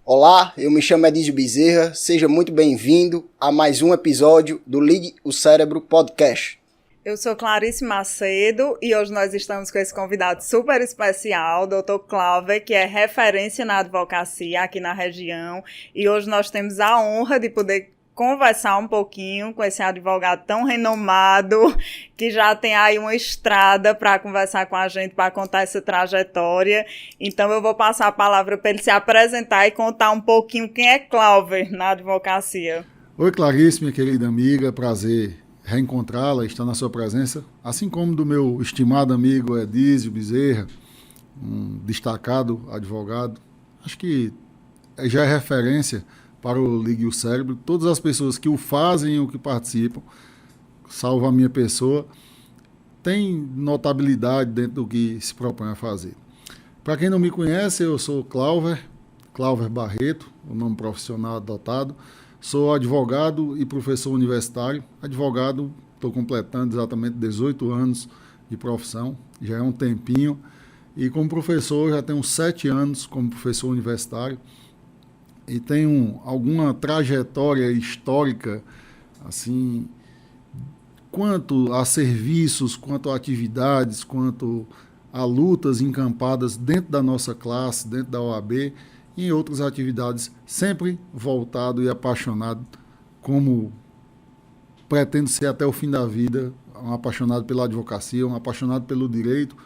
Olá, eu me chamo Edísio Bezerra, seja muito bem-vindo a mais um episódio do Ligue o Cérebro Podcast. Eu sou Clarice Macedo e hoje nós estamos com esse convidado super especial, Dr. Cláuver, que é referência na advocacia aqui na região, e hoje nós temos a honra de poder conversar um pouquinho com esse advogado tão renomado, que já tem aí uma estrada para conversar com a gente, para contar essa trajetória. Então eu vou passar a palavra para ele se apresentar e contar um pouquinho quem é Cláuver na advocacia. Oi, Clarice, minha querida amiga, prazer reencontrá-la, estar na sua presença, assim como do meu estimado amigo Edísio Bezerra, um destacado advogado. Acho que já é referência para o Ligue o Cérebro. Todas as pessoas que o fazem ou que participam, salvo a minha pessoa, têm notabilidade dentro do que se propõe a fazer. Para quem não me conhece, eu sou Cláuver Barreto, o nome profissional adotado. Sou advogado e professor universitário. Advogado, estou completando exatamente 18 anos de profissão, já é um tempinho. E como professor, já tenho 7 anos como professor universitário. E tenho alguma trajetória histórica, assim, quanto a serviços, quanto a atividades, quanto a lutas encampadas dentro da nossa classe, dentro da OAB, e em outras atividades, sempre voltado e apaixonado, como pretendo ser até o fim da vida, um apaixonado pela advocacia, um apaixonado pelo direito,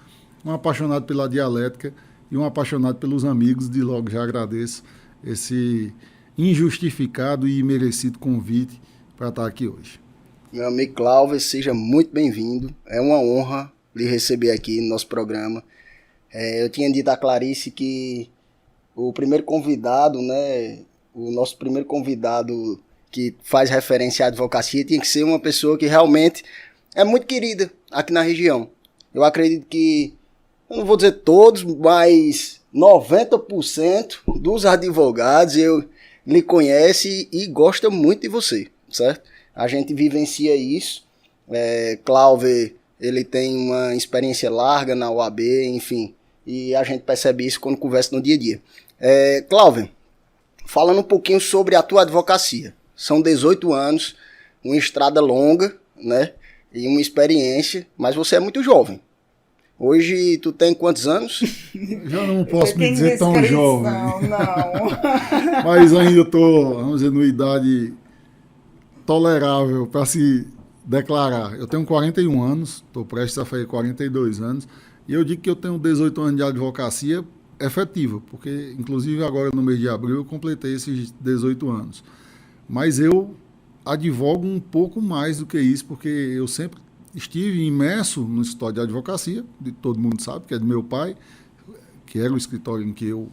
um apaixonado pela dialética e um apaixonado pelos amigos. De logo já agradeço esse injustificado e merecido convite para estar aqui hoje. Meu amigo Cláuver, seja muito bem-vindo. É uma honra lhe receber aqui no nosso programa. Eu tinha dito a Clarice que o primeiro convidado, o nosso primeiro convidado que faz referência à advocacia tinha que ser uma pessoa que realmente é muito querida aqui na região. Eu acredito que, eu não vou dizer todos, mas 90% dos advogados lhe conhece e gosta muito de você, certo? A gente vivencia isso. Cláuver, ele tem uma experiência larga na OAB, enfim, e a gente percebe isso quando conversa no dia a dia. Cláuver, falando um pouquinho sobre a tua advocacia. São 18 anos, uma estrada longa, né? E uma experiência, mas você é muito jovem. Hoje tu tem quantos anos? Já não posso me dizer tão jovem. Não. Mas ainda estou, vamos dizer, numa idade tolerável para se declarar. Eu tenho 41 anos, estou prestes a fazer 42 anos, e eu digo que eu tenho 18 anos de advocacia efetiva, porque inclusive agora no mês de abril eu completei esses 18 anos. Mas eu advogo um pouco mais do que isso, porque eu sempre estive imerso no escritório de advocacia, todo mundo sabe, que é do meu pai, que era o escritório em que eu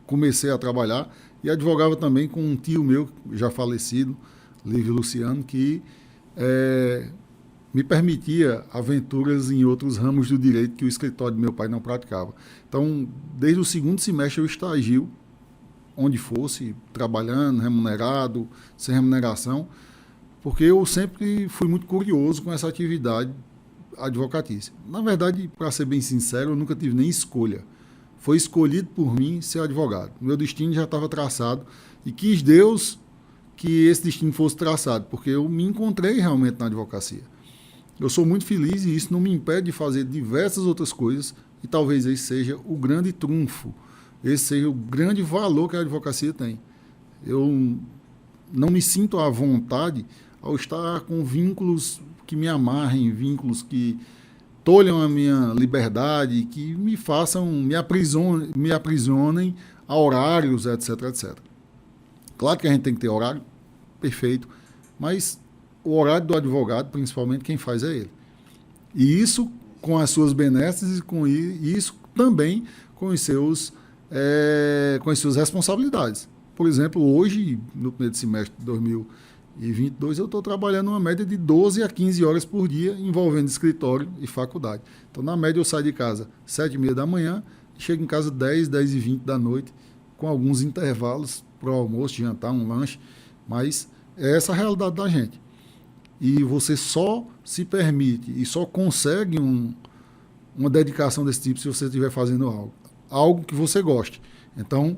comecei a trabalhar, e advogava também com um tio meu, já falecido, Lívio Luciano, que me permitia aventuras em outros ramos do direito que o escritório do meu pai não praticava. Então, desde o segundo semestre eu estagio, onde fosse, trabalhando, remunerado, sem remuneração, porque eu sempre fui muito curioso com essa atividade advocatícia. Na verdade, para ser bem sincero, eu nunca tive nem escolha. Foi escolhido por mim ser advogado. Meu destino já estava traçado e quis Deus que esse destino fosse traçado, porque eu me encontrei realmente na advocacia. Eu sou muito feliz e isso não me impede de fazer diversas outras coisas, e talvez esse seja o grande trunfo, esse seja o grande valor que a advocacia tem. Eu não me sinto à vontade ao estar com vínculos que me amarrem, vínculos que tolham a minha liberdade, que me façam, me aprisionem a horários, etc, etc. Claro que a gente tem que ter horário, perfeito, mas o horário do advogado, principalmente, quem faz é ele. E isso com as suas benesses e com isso também com as suas responsabilidades. Por exemplo, hoje, no primeiro semestre de 2022, eu estou trabalhando uma média de 12 a 15 horas por dia, envolvendo escritório e faculdade. Então, na média, eu saio de casa às 7h30 da manhã e chego em casa 10h20 da noite, com alguns intervalos para o almoço, jantar, um lanche, mas é essa a realidade da gente. E você só se permite e só consegue uma dedicação desse tipo se você estiver fazendo algo que você goste. Então,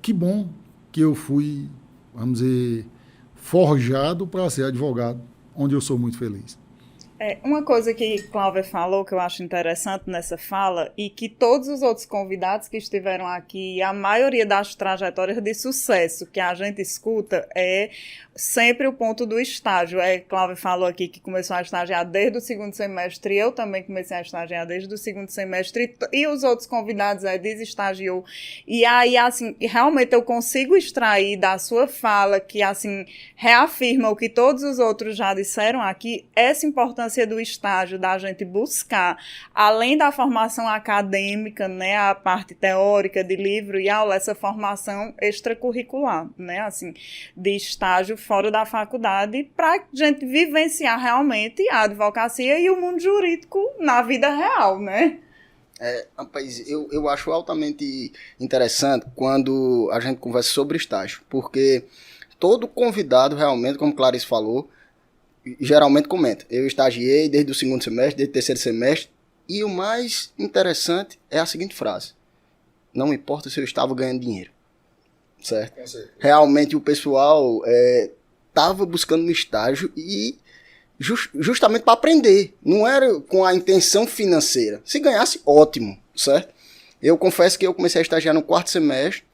que bom que eu fui, vamos dizer, forjado para ser advogado, onde eu sou muito feliz. Uma coisa que Cláudia falou que eu acho interessante nessa fala e que todos os outros convidados que estiveram aqui, a maioria das trajetórias de sucesso que a gente escuta é sempre o ponto do estágio. Cláudia falou aqui que começou a estagiar desde o segundo semestre, eu também comecei a estagiar desde o segundo semestre e os outros convidados desestagiou. E aí, assim, realmente eu consigo extrair da sua fala que, assim, reafirma o que todos os outros já disseram aqui, essa importância do estágio, da gente buscar, além da formação acadêmica, né, a parte teórica de livro e aula, essa formação extracurricular, né, assim, de estágio fora da faculdade, para a gente vivenciar realmente a advocacia e o mundo jurídico na vida real, né? Rapaz, eu acho altamente interessante quando a gente conversa sobre estágio, porque todo convidado realmente, como Clarice falou, geralmente comenta, eu estagiei desde o segundo semestre, desde o terceiro semestre, e o mais interessante é a seguinte frase: não importa se eu estava ganhando dinheiro, certo? Realmente o pessoal estava buscando um estágio e justamente para aprender, não era com a intenção financeira, se ganhasse, ótimo, certo? Eu confesso que eu comecei a estagiar no quarto semestre,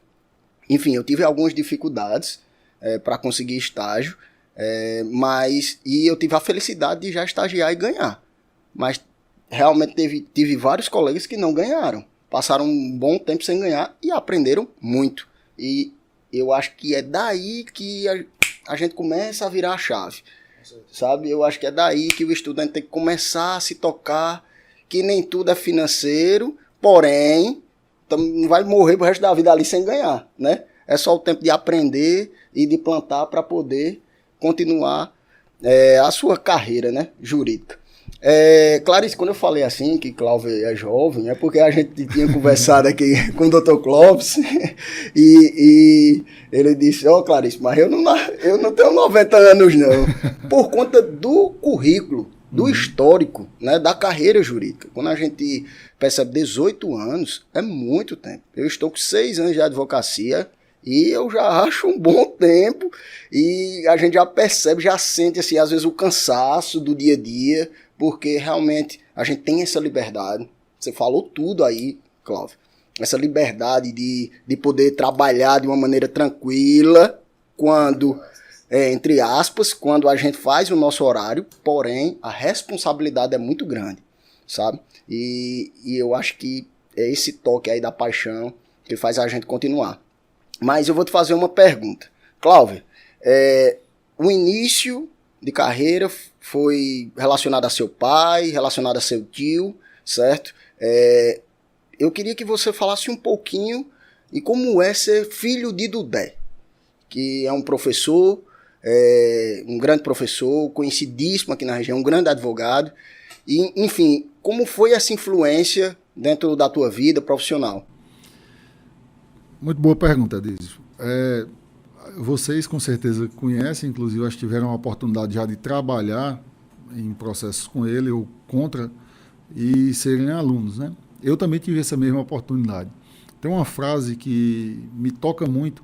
enfim, eu tive algumas dificuldades para conseguir estágio, e eu tive a felicidade de já estagiar e ganhar. Mas realmente tive vários colegas que não ganharam. Passaram um bom tempo sem ganhar e aprenderam muito. E eu acho que é daí que a gente começa a virar a chave. Sabe? Eu acho que é daí que o estudante tem que começar a se tocar que nem tudo é financeiro, porém, não vai morrer pro resto da vida ali sem ganhar, né? É só o tempo de aprender e de plantar para poder continuar a sua carreira, né, jurídica. Clarice, quando eu falei assim, que Cláudio é jovem, é porque a gente tinha conversado aqui com o Dr. Clóvis e ele disse, Clarice, mas eu não tenho 90 anos não, por conta do currículo, do histórico, né, da carreira jurídica. Quando a gente percebe 18 anos, é muito tempo. Eu estou com 6 anos de advocacia, e eu já acho um bom tempo, e a gente já percebe, já sente, assim, às vezes o cansaço do dia a dia, porque realmente a gente tem essa liberdade. Você falou tudo aí, Cláudio. Essa liberdade de poder trabalhar de uma maneira tranquila, quando, entre aspas, quando a gente faz o nosso horário, porém a responsabilidade é muito grande, sabe? E eu acho que é esse toque aí da paixão que faz a gente continuar. Mas eu vou te fazer uma pergunta. Cláudio, o início de carreira foi relacionado a seu pai, relacionado a seu tio, certo? Eu queria que você falasse um pouquinho de como é ser filho de Dudé, que é um professor, um grande professor, conhecidíssimo aqui na região, um grande advogado. E, enfim, como foi essa influência dentro da tua vida profissional? Muito boa pergunta, Dísio. Vocês com certeza conhecem, inclusive acho que tiveram a oportunidade já de trabalhar em processos com ele ou contra e serem alunos, né? Eu também tive essa mesma oportunidade. Tem uma frase que me toca muito,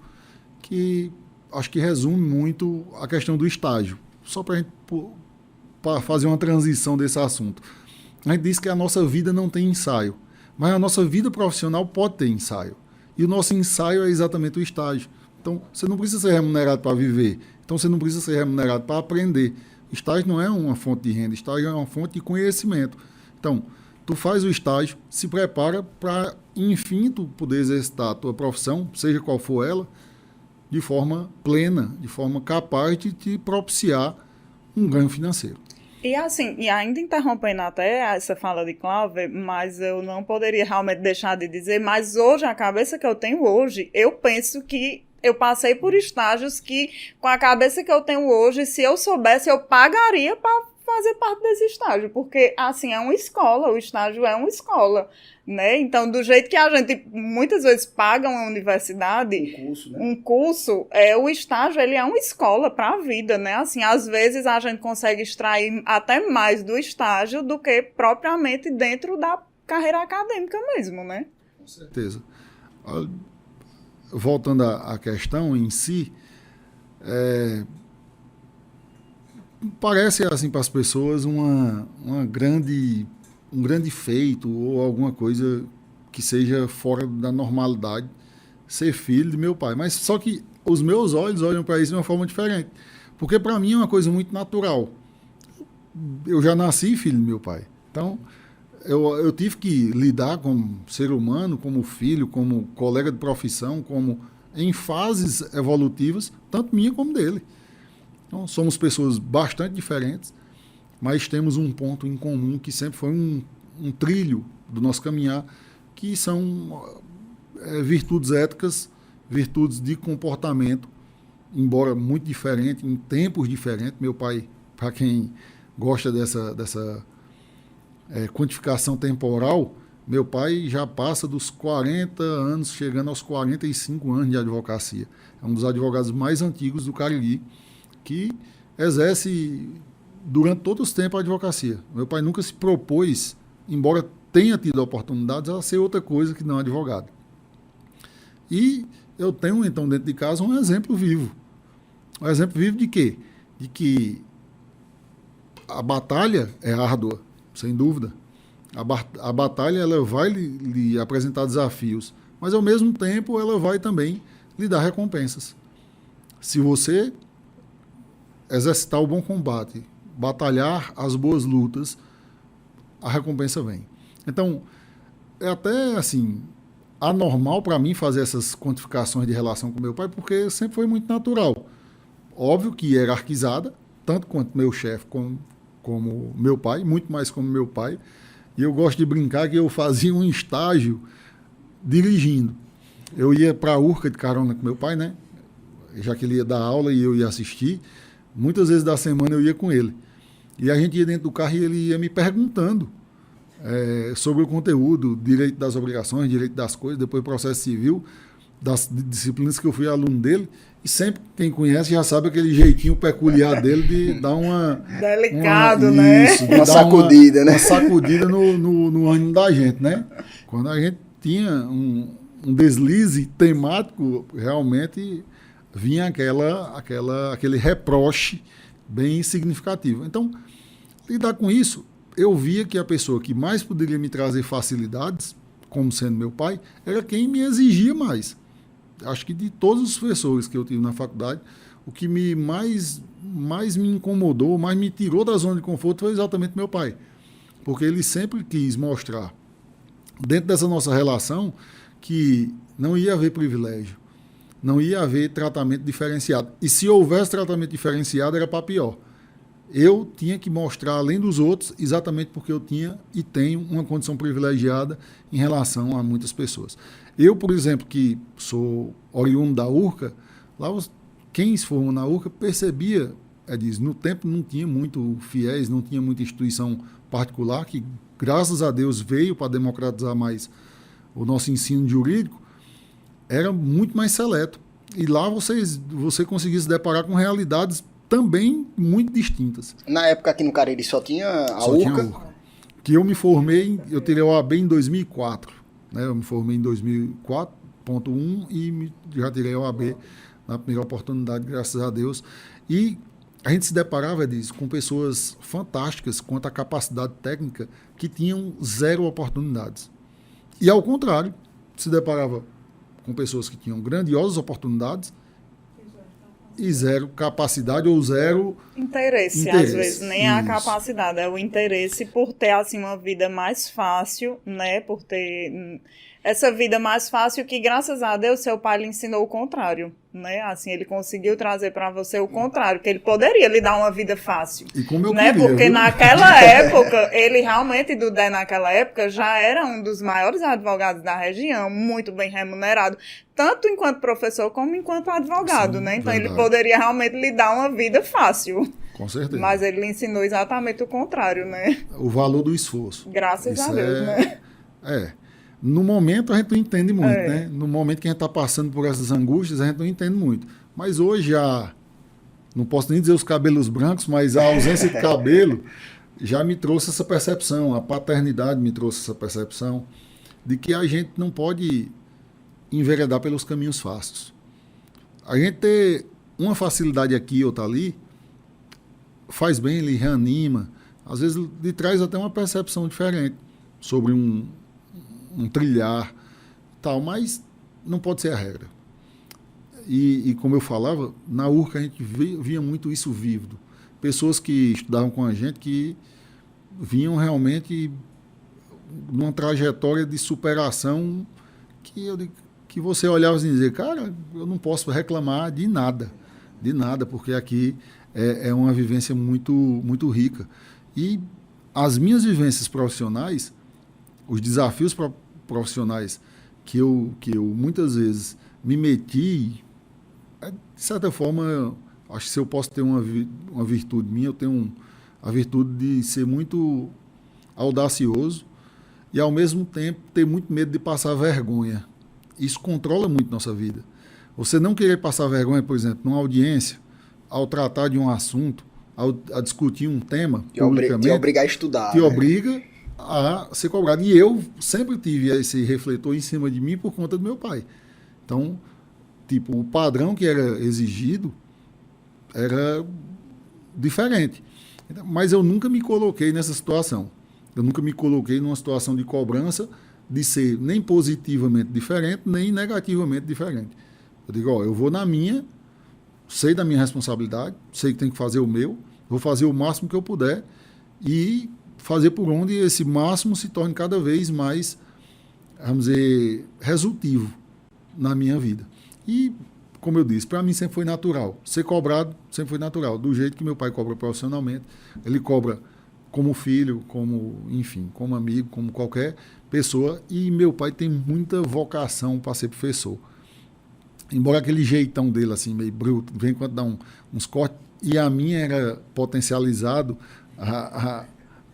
que acho que resume muito a questão do estágio. Só para a gente fazer uma transição desse assunto. A gente diz que a nossa vida não tem ensaio, mas a nossa vida profissional pode ter ensaio. E o nosso ensaio é exatamente o estágio. Então, você não precisa ser remunerado para viver. Então, você não precisa ser remunerado para aprender. Estágio não é uma fonte de renda, estágio é uma fonte de conhecimento. Então, tu faz o estágio, se prepara para, enfim, tu poder exercitar a tua profissão, seja qual for ela, de forma plena, de forma capaz de te propiciar um ganho financeiro. E assim, e ainda interrompendo até essa fala de Cláudio, mas eu não poderia realmente deixar de dizer, mas hoje, a cabeça que eu tenho hoje, eu penso que eu passei por estágios que, com a cabeça que eu tenho hoje, se eu soubesse, eu pagaria para fazer parte desse estágio, porque, assim, é uma escola, o estágio é uma escola, né? Então, do jeito que a gente muitas vezes paga uma universidade, um curso, o estágio, ele é uma escola para a vida, né? Assim, às vezes a gente consegue extrair até mais do estágio do que propriamente dentro da carreira acadêmica mesmo, né? Com certeza. Voltando à questão em si, parece assim para as pessoas um grande feito ou alguma coisa que seja fora da normalidade ser filho de meu pai. Mas só que os meus olhos olham para isso de uma forma diferente. Porque para mim é uma coisa muito natural. Eu já nasci filho do meu pai. Então, eu tive que lidar como ser humano, como filho, como colega de profissão, como em fases evolutivas, tanto minha como dele. Então, somos pessoas bastante diferentes, mas temos um ponto em comum que sempre foi um trilho do nosso caminhar, que são virtudes éticas, virtudes de comportamento, embora muito diferente, em tempos diferentes. Meu pai, para quem gosta dessa quantificação temporal, meu pai já passa dos 40 anos, chegando aos 45 anos de advocacia. É um dos advogados mais antigos do Cariri, que exerce durante todos os tempos a advocacia. Meu pai nunca se propôs, embora tenha tido oportunidades, a ser outra coisa que não advogado. E eu tenho, então, dentro de casa, um exemplo vivo. Um exemplo vivo de quê? De que a batalha é árdua, sem dúvida. A batalha ela vai lhe apresentar desafios, mas, ao mesmo tempo, ela vai também lhe dar recompensas. Se você exercitar o bom combate, batalhar as boas lutas, a recompensa vem. Então, é até assim anormal para mim fazer essas quantificações de relação com meu pai, porque sempre foi muito natural. Óbvio que hierarquizada, tanto quanto meu chefe como meu pai, muito mais como meu pai. E eu gosto de brincar que eu fazia um estágio dirigindo. Eu ia para a Urca de carona com meu pai, né? Já que ele ia dar aula e eu ia assistir. Muitas vezes da semana eu ia com ele. E a gente ia dentro do carro e ele ia me perguntando sobre o conteúdo, direito das obrigações, direito das coisas, depois processo civil, das disciplinas que eu fui aluno dele. E sempre, quem conhece já sabe aquele jeitinho peculiar dele de dar uma... Delicado, né? Isso, uma sacudida, né? Uma sacudida no ânimo da gente, né? Quando a gente tinha um deslize temático, realmente vinha aquele reproche bem significativo. Então, lidar com isso, eu via que a pessoa que mais poderia me trazer facilidades, como sendo meu pai, era quem me exigia mais. Acho que de todos os professores que eu tive na faculdade, o que mais me incomodou, mais me tirou da zona de conforto foi exatamente meu pai. Porque ele sempre quis mostrar, dentro dessa nossa relação, que não ia haver privilégio, não ia haver tratamento diferenciado. E se houvesse tratamento diferenciado, era para pior. Eu tinha que mostrar, além dos outros, exatamente porque eu tinha e tenho uma condição privilegiada em relação a muitas pessoas. Eu, por exemplo, que sou oriundo da Urca, lá quem se formou na Urca percebia, no tempo não tinha muito fiéis, não tinha muita instituição particular, que graças a Deus veio para democratizar mais o nosso ensino jurídico, era muito mais seleto. E lá você conseguia se deparar com realidades também muito distintas. Na época aqui no Cariri só tinha a Urca? Que eu me formei, eu tirei a OAB em 2004. Né? Eu me formei em 2004.1 e já tirei a OAB na primeira oportunidade, graças a Deus. E a gente se deparava, com pessoas fantásticas quanto à capacidade técnica que tinham zero oportunidades. E, ao contrário, se deparava com pessoas que tinham grandiosas oportunidades e zero capacidade ou zero interesse. Às vezes nem a capacidade, é o interesse por ter assim uma vida mais fácil, né, por ter essa vida mais fácil que, graças a Deus, seu pai lhe ensinou o contrário, né? Assim, ele conseguiu trazer para você o contrário, que ele poderia lhe dar uma vida fácil. E como eu né? queria, Porque viu? naquela época, ele realmente, Dudé, naquela época, já era um dos maiores advogados da região, muito bem remunerado, tanto enquanto professor como enquanto advogado, Sim, né? Então, verdade. ele poderia realmente lhe dar uma vida fácil. Com certeza. Mas ele lhe ensinou exatamente o contrário, né? O valor do esforço. Graças Isso a Deus, né? No momento a gente não entende muito, É. né? No momento que a gente está passando por essas angústias, a gente não entende muito. Mas hoje não posso nem dizer os cabelos brancos, mas a ausência de cabelo já me trouxe essa percepção, a paternidade me trouxe essa percepção de que a gente não pode enveredar pelos caminhos fáceis. A gente ter uma facilidade aqui ou outra ali faz bem, ele reanima, às vezes lhe traz até uma percepção diferente sobre um trilhar, tal, mas não pode ser a regra. E como eu falava, na URCA a gente via muito isso vívido. Pessoas que estudavam com a gente que vinham realmente numa trajetória de superação que você olhava e dizia, cara, eu não posso reclamar de nada, porque aqui é uma vivência muito, muito rica. E as minhas vivências profissionais, os desafios profissionais que eu muitas vezes me meti, de certa forma, acho que se eu posso ter uma virtude minha, eu tenho a virtude de ser muito audacioso e, ao mesmo tempo, ter muito medo de passar vergonha. Isso controla muito nossa vida. Você não querer passar vergonha, por exemplo, numa audiência, ao tratar de um assunto, a discutir um tema publicamente, te obriga a estudar. te né? obriga a ser cobrado. E eu sempre tive esse refletor em cima de mim por conta do meu pai. Então, tipo, o padrão que era exigido era diferente. Mas eu nunca me coloquei nessa situação. Eu nunca me coloquei numa situação de cobrança de ser nem positivamente diferente, nem negativamente diferente. Eu digo, ó, eu vou na minha, sei da minha responsabilidade, sei que tem que fazer o meu, vou fazer o máximo que eu puder e fazer por onde esse máximo se torne cada vez mais, vamos dizer, resultivo na minha vida. E, como eu disse, para mim sempre foi natural. Ser cobrado sempre foi natural. Do jeito que meu pai cobra profissionalmente, ele cobra como filho, como, enfim, como amigo, como qualquer pessoa. E meu pai tem muita vocação para ser professor. Embora aquele jeitão dele, assim, meio bruto, vem quando dá uns cortes, e a minha era potencializado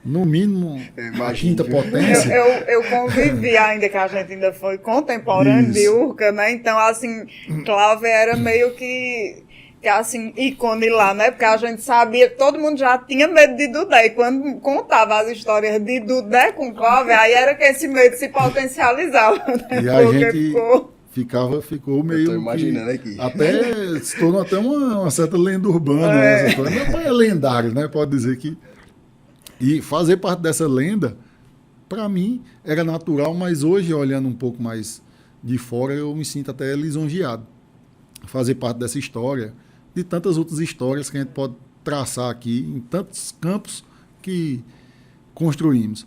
no mínimo a quinta potência. Eu convivi ainda, que a gente ainda foi contemporâneo de URCA, né? Então, assim, Cláudio era meio que assim, ícone lá, né? Porque a gente sabia, todo mundo já tinha medo de Dudé. E quando contava as histórias de Dudé com Cláudio, aí era que esse medo se potencializava, né? E a Porque gente ficou meio. Eu tô imaginando aqui. Até se tornou até uma certa lenda urbana. Essa história. Meu pai é lendário, né? Pode dizer que. E fazer parte dessa lenda, para mim, era natural, mas hoje, olhando um pouco mais de fora, eu me sinto até lisonjeado. Fazer parte dessa história, de tantas outras histórias que a gente pode traçar aqui, em tantos campos que construímos.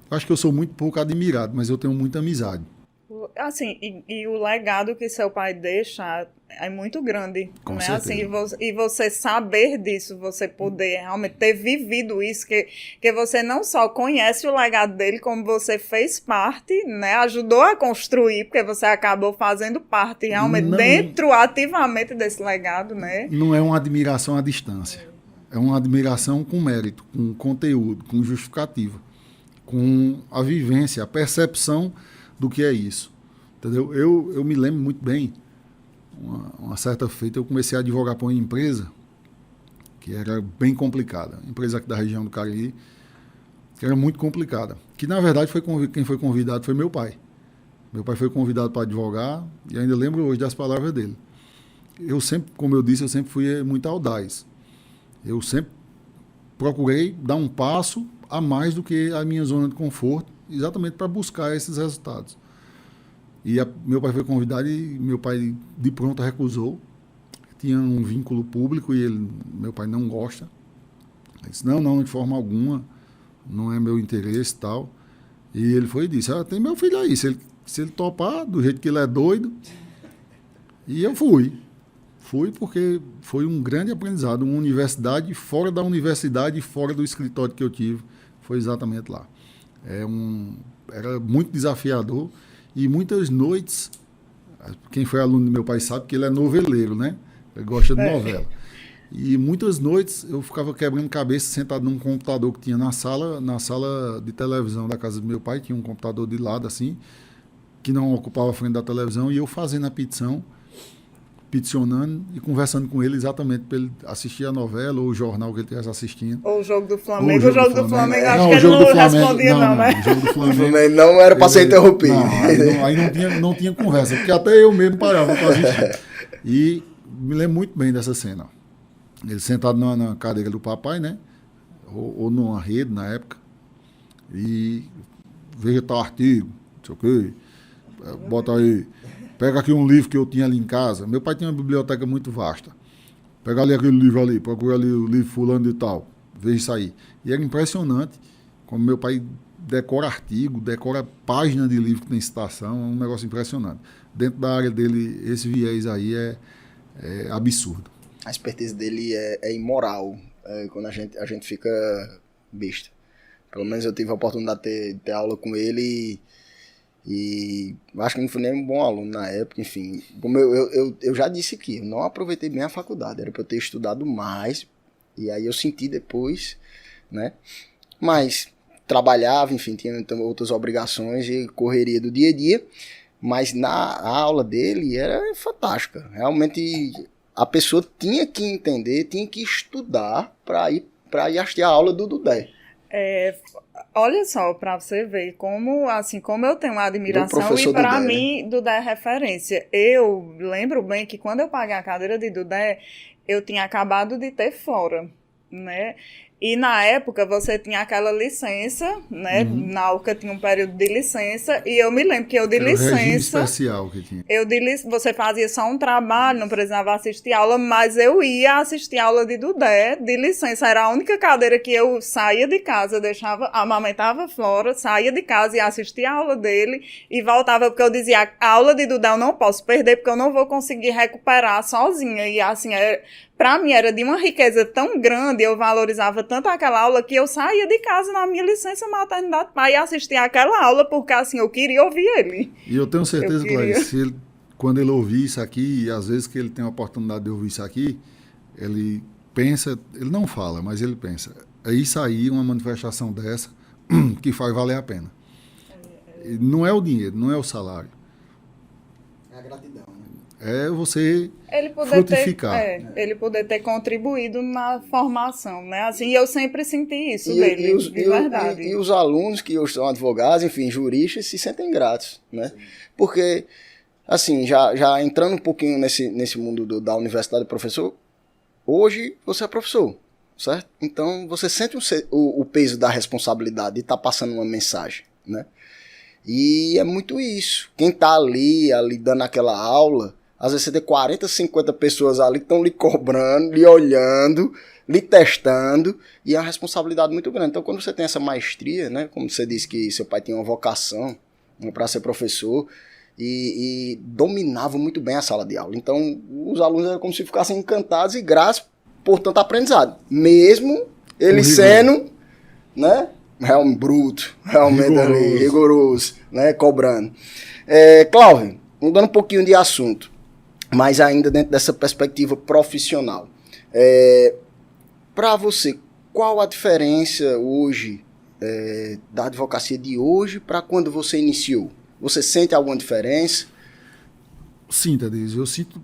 Acho que eu sou muito pouco admirado, mas eu tenho muita amizade. Assim, e o legado que seu pai deixa é muito grande, Com né? certeza. Assim, e você saber disso, você poder realmente ter vivido isso, que você não só conhece o legado dele, como você fez parte, né? Ajudou a construir, porque você acabou fazendo parte realmente dentro, ativamente desse legado, né? Não é uma admiração à distância. É uma admiração com mérito, com conteúdo, com justificativa, com a vivência, a percepção do que é isso. Entendeu? Eu me lembro muito bem, uma certa feita, eu comecei a advogar para uma empresa que era bem complicada, empresa aqui da região do Cariri, que era muito complicada, que na verdade quem foi convidado foi meu pai. Meu pai foi convidado para advogar e ainda lembro hoje das palavras dele. Eu sempre, como eu disse, eu sempre fui muito audaz. Eu sempre procurei dar um passo a mais do que a minha zona de conforto, exatamente para buscar esses resultados. E meu pai foi convidado e meu pai de pronto recusou. Tinha um vínculo público e meu pai não gosta. Ele disse, não, de forma alguma, não é meu interesse e tal. E ele foi e disse, tem meu filho aí, se ele topar, do jeito que ele é doido. E eu fui. Fui porque foi um grande aprendizado, uma universidade, fora da universidade, fora do escritório que eu tive, foi exatamente lá. Era muito desafiador e muitas noites, quem foi aluno do meu pai sabe que ele é noveleiro, né? Ele gosta de novela. E muitas noites eu ficava quebrando cabeça sentado num computador que tinha na sala de televisão da casa do meu pai, tinha um computador de lado assim, que não ocupava a frente da televisão, e eu fazendo a peticionando e conversando com ele exatamente para ele assistir a novela ou o jornal que ele estivesse assistindo. Ou o jogo do Flamengo. O jogo do Flamengo, acho que ele não respondia, né? O jogo do Flamengo não era para ser interrompido. Aí não tinha conversa, porque até eu mesmo parava para assistir. E me lembro muito bem dessa cena. Ele sentado na cadeira do papai, né? Ou numa rede na época. E veja tal artigo, não sei o quê. Bota aí. Pega aqui um livro que eu tinha ali em casa. Meu pai tinha uma biblioteca muito vasta. Pega ali aquele livro ali, procura ali o livro fulano e tal. Veja isso aí. E era impressionante como meu pai decora artigo, decora página de livro que tem citação. É um negócio impressionante. Dentro da área dele, esse viés aí é absurdo. A expertise dele é imoral, quando a gente fica besta. Pelo menos eu tive a oportunidade de ter aula com ele e acho que não fui nem um bom aluno na época, enfim. Como eu já disse aqui, eu não aproveitei bem a faculdade, era para eu ter estudado mais, e aí eu senti depois, né? Mas trabalhava, enfim, tinha outras obrigações e correria do dia a dia, mas a aula dele era fantástica, realmente. A pessoa tinha que entender, tinha que estudar para ir assistir a aula do Dudé. Olha só, para você ver como eu tenho uma admiração e para mim, né? Dudé é referência. Eu lembro bem que quando eu paguei a cadeira de Dudé, eu tinha acabado de ter fora, né? E na época você tinha aquela licença, né? Na UCA tinha um período de licença, e eu me lembro que eu de licença. Regime especial que tinha. Você fazia só um trabalho, não precisava assistir aula, mas eu ia assistir aula de Dudé, de licença. Era a única cadeira que eu saía de casa, amamentava fora, saía de casa e assistia a aula dele e voltava, porque eu dizia, a aula de Dudé eu não posso perder, porque eu não vou conseguir recuperar sozinha. E assim, para mim era de uma riqueza tão grande, eu valorizava tanto aquela aula que eu saía de casa na minha licença maternidade para ir assistir aquela aula, porque assim, eu queria ouvir ele. E eu tenho certeza, Clarice, quando ele ouvir isso aqui, e às vezes que ele tem a oportunidade de ouvir isso aqui, ele pensa, ele não fala, mas ele pensa, é isso aí, uma manifestação dessa, que faz valer a pena. Não é o dinheiro, não é o salário. É a gratidão. É você frutificar. Ele poder ter contribuído na formação, né? Assim, eu sempre senti isso dele, de verdade. E os alunos que hoje são advogados, enfim, juristas, se sentem gratos, né? Sim. Porque, assim, já entrando um pouquinho nesse mundo da universidade, professor, hoje você é professor, certo? Então, você sente o peso da responsabilidade de estar passando uma mensagem, né? E é muito isso. Quem está ali dando aquela aula, às vezes você tem 40, 50 pessoas ali que estão lhe cobrando, lhe olhando, lhe testando, e é uma responsabilidade muito grande. Então, quando você tem essa maestria, né, como você disse que seu pai tinha uma vocação, né, para ser professor, e dominava muito bem a sala de aula. Então, os alunos eram como se ficassem encantados e gratos por tanto aprendizado. Mesmo ele sendo, né, realmente bruto, realmente rigoroso, né, cobrando. Cláudio, mudando um pouquinho de assunto, mas ainda dentro dessa perspectiva profissional. Para você, qual a diferença hoje da advocacia de hoje para quando você iniciou? Você sente alguma diferença? Sim, Tadeu, eu sinto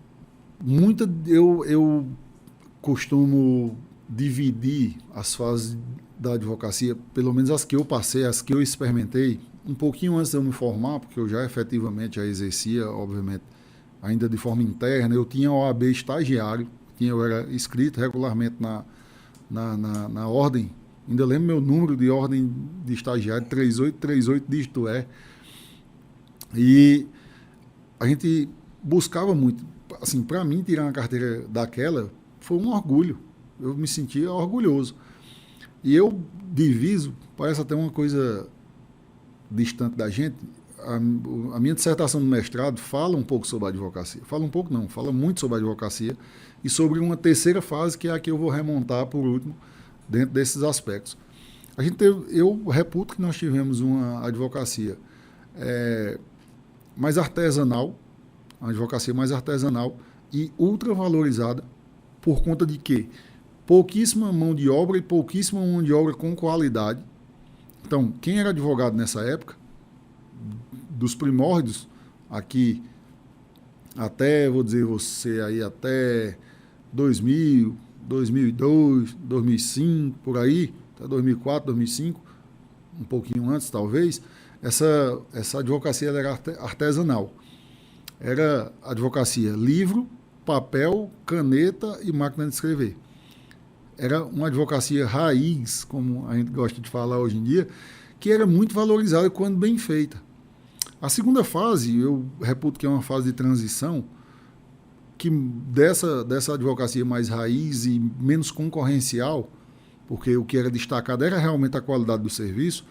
muita... Eu costumo dividir as fases da advocacia, pelo menos as que eu passei, as que eu experimentei, um pouquinho antes de eu me formar, porque eu já efetivamente já exercia, obviamente, ainda de forma interna. Eu tinha OAB estagiário, eu era inscrito regularmente na ordem, ainda lembro meu número de ordem de estagiário, 3838, dígito e a gente buscava muito, assim, para mim tirar uma carteira daquela foi um orgulho, eu me sentia orgulhoso. E eu diviso, parece até uma coisa distante da gente, a minha dissertação do mestrado fala um pouco sobre a advocacia. Fala um pouco não, fala muito sobre a advocacia e sobre uma terceira fase, que é a que eu vou remontar por último, dentro desses aspectos. Eu reputo que nós tivemos uma advocacia mais artesanal, uma advocacia mais artesanal e ultravalorizada, por conta de quê? Pouquíssima mão de obra e pouquíssima mão de obra com qualidade. Então, quem era advogado nessa época, dos primórdios, aqui até, vou dizer você aí, até 2000, 2002, 2005, por aí, até 2004, 2005, um pouquinho antes talvez, essa advocacia era artesanal. Era advocacia livro, papel, caneta e máquina de escrever. Era uma advocacia raiz, como a gente gosta de falar hoje em dia, que era muito valorizada quando bem feita. A segunda fase, eu reputo que é uma fase de transição, que dessa advocacia mais raiz e menos concorrencial, porque o que era destacado era realmente a qualidade do serviço,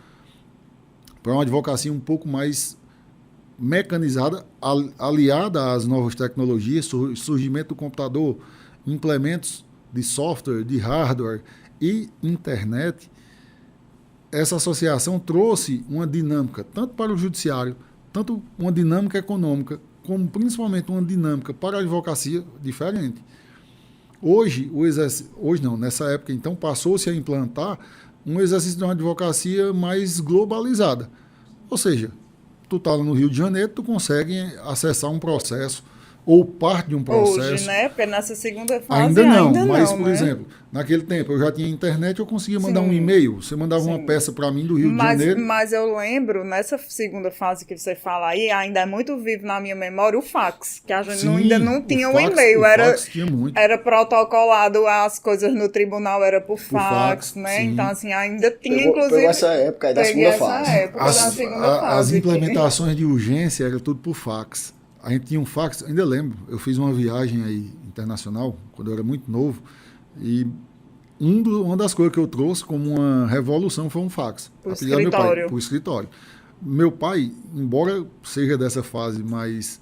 para uma advocacia um pouco mais mecanizada, aliada às novas tecnologias, surgimento do computador, implementos de software, de hardware e internet. Essa associação trouxe uma dinâmica, tanto para o judiciário, tanto uma dinâmica econômica, como principalmente uma dinâmica para a advocacia diferente. Hoje não, nessa época, então, passou-se a implantar um exercício de uma advocacia mais globalizada. Ou seja, tu está lá no Rio de Janeiro, tu consegue acessar um processo ou parte de um processo. Hoje, né? Porque nessa segunda fase ainda não, mas, não, por né? exemplo, naquele tempo eu já tinha internet, eu conseguia mandar um e-mail. Você mandava uma peça para mim do Rio de Janeiro. Mas eu lembro, nessa segunda fase que você fala aí, ainda é muito vivo na minha memória o fax, que a gente ainda não tinha o e-mail. Era protocolado as coisas no tribunal, era por fax, né? Sim. Então, assim, ainda tinha, inclusive... Pegou essa época aí da segunda fase. As implementações de urgência eram tudo por fax. A gente tinha um fax, ainda lembro, eu fiz uma viagem aí internacional, quando eu era muito novo, e uma das coisas que eu trouxe como uma revolução foi um fax. Para o escritório. Meu pai, embora seja dessa fase mais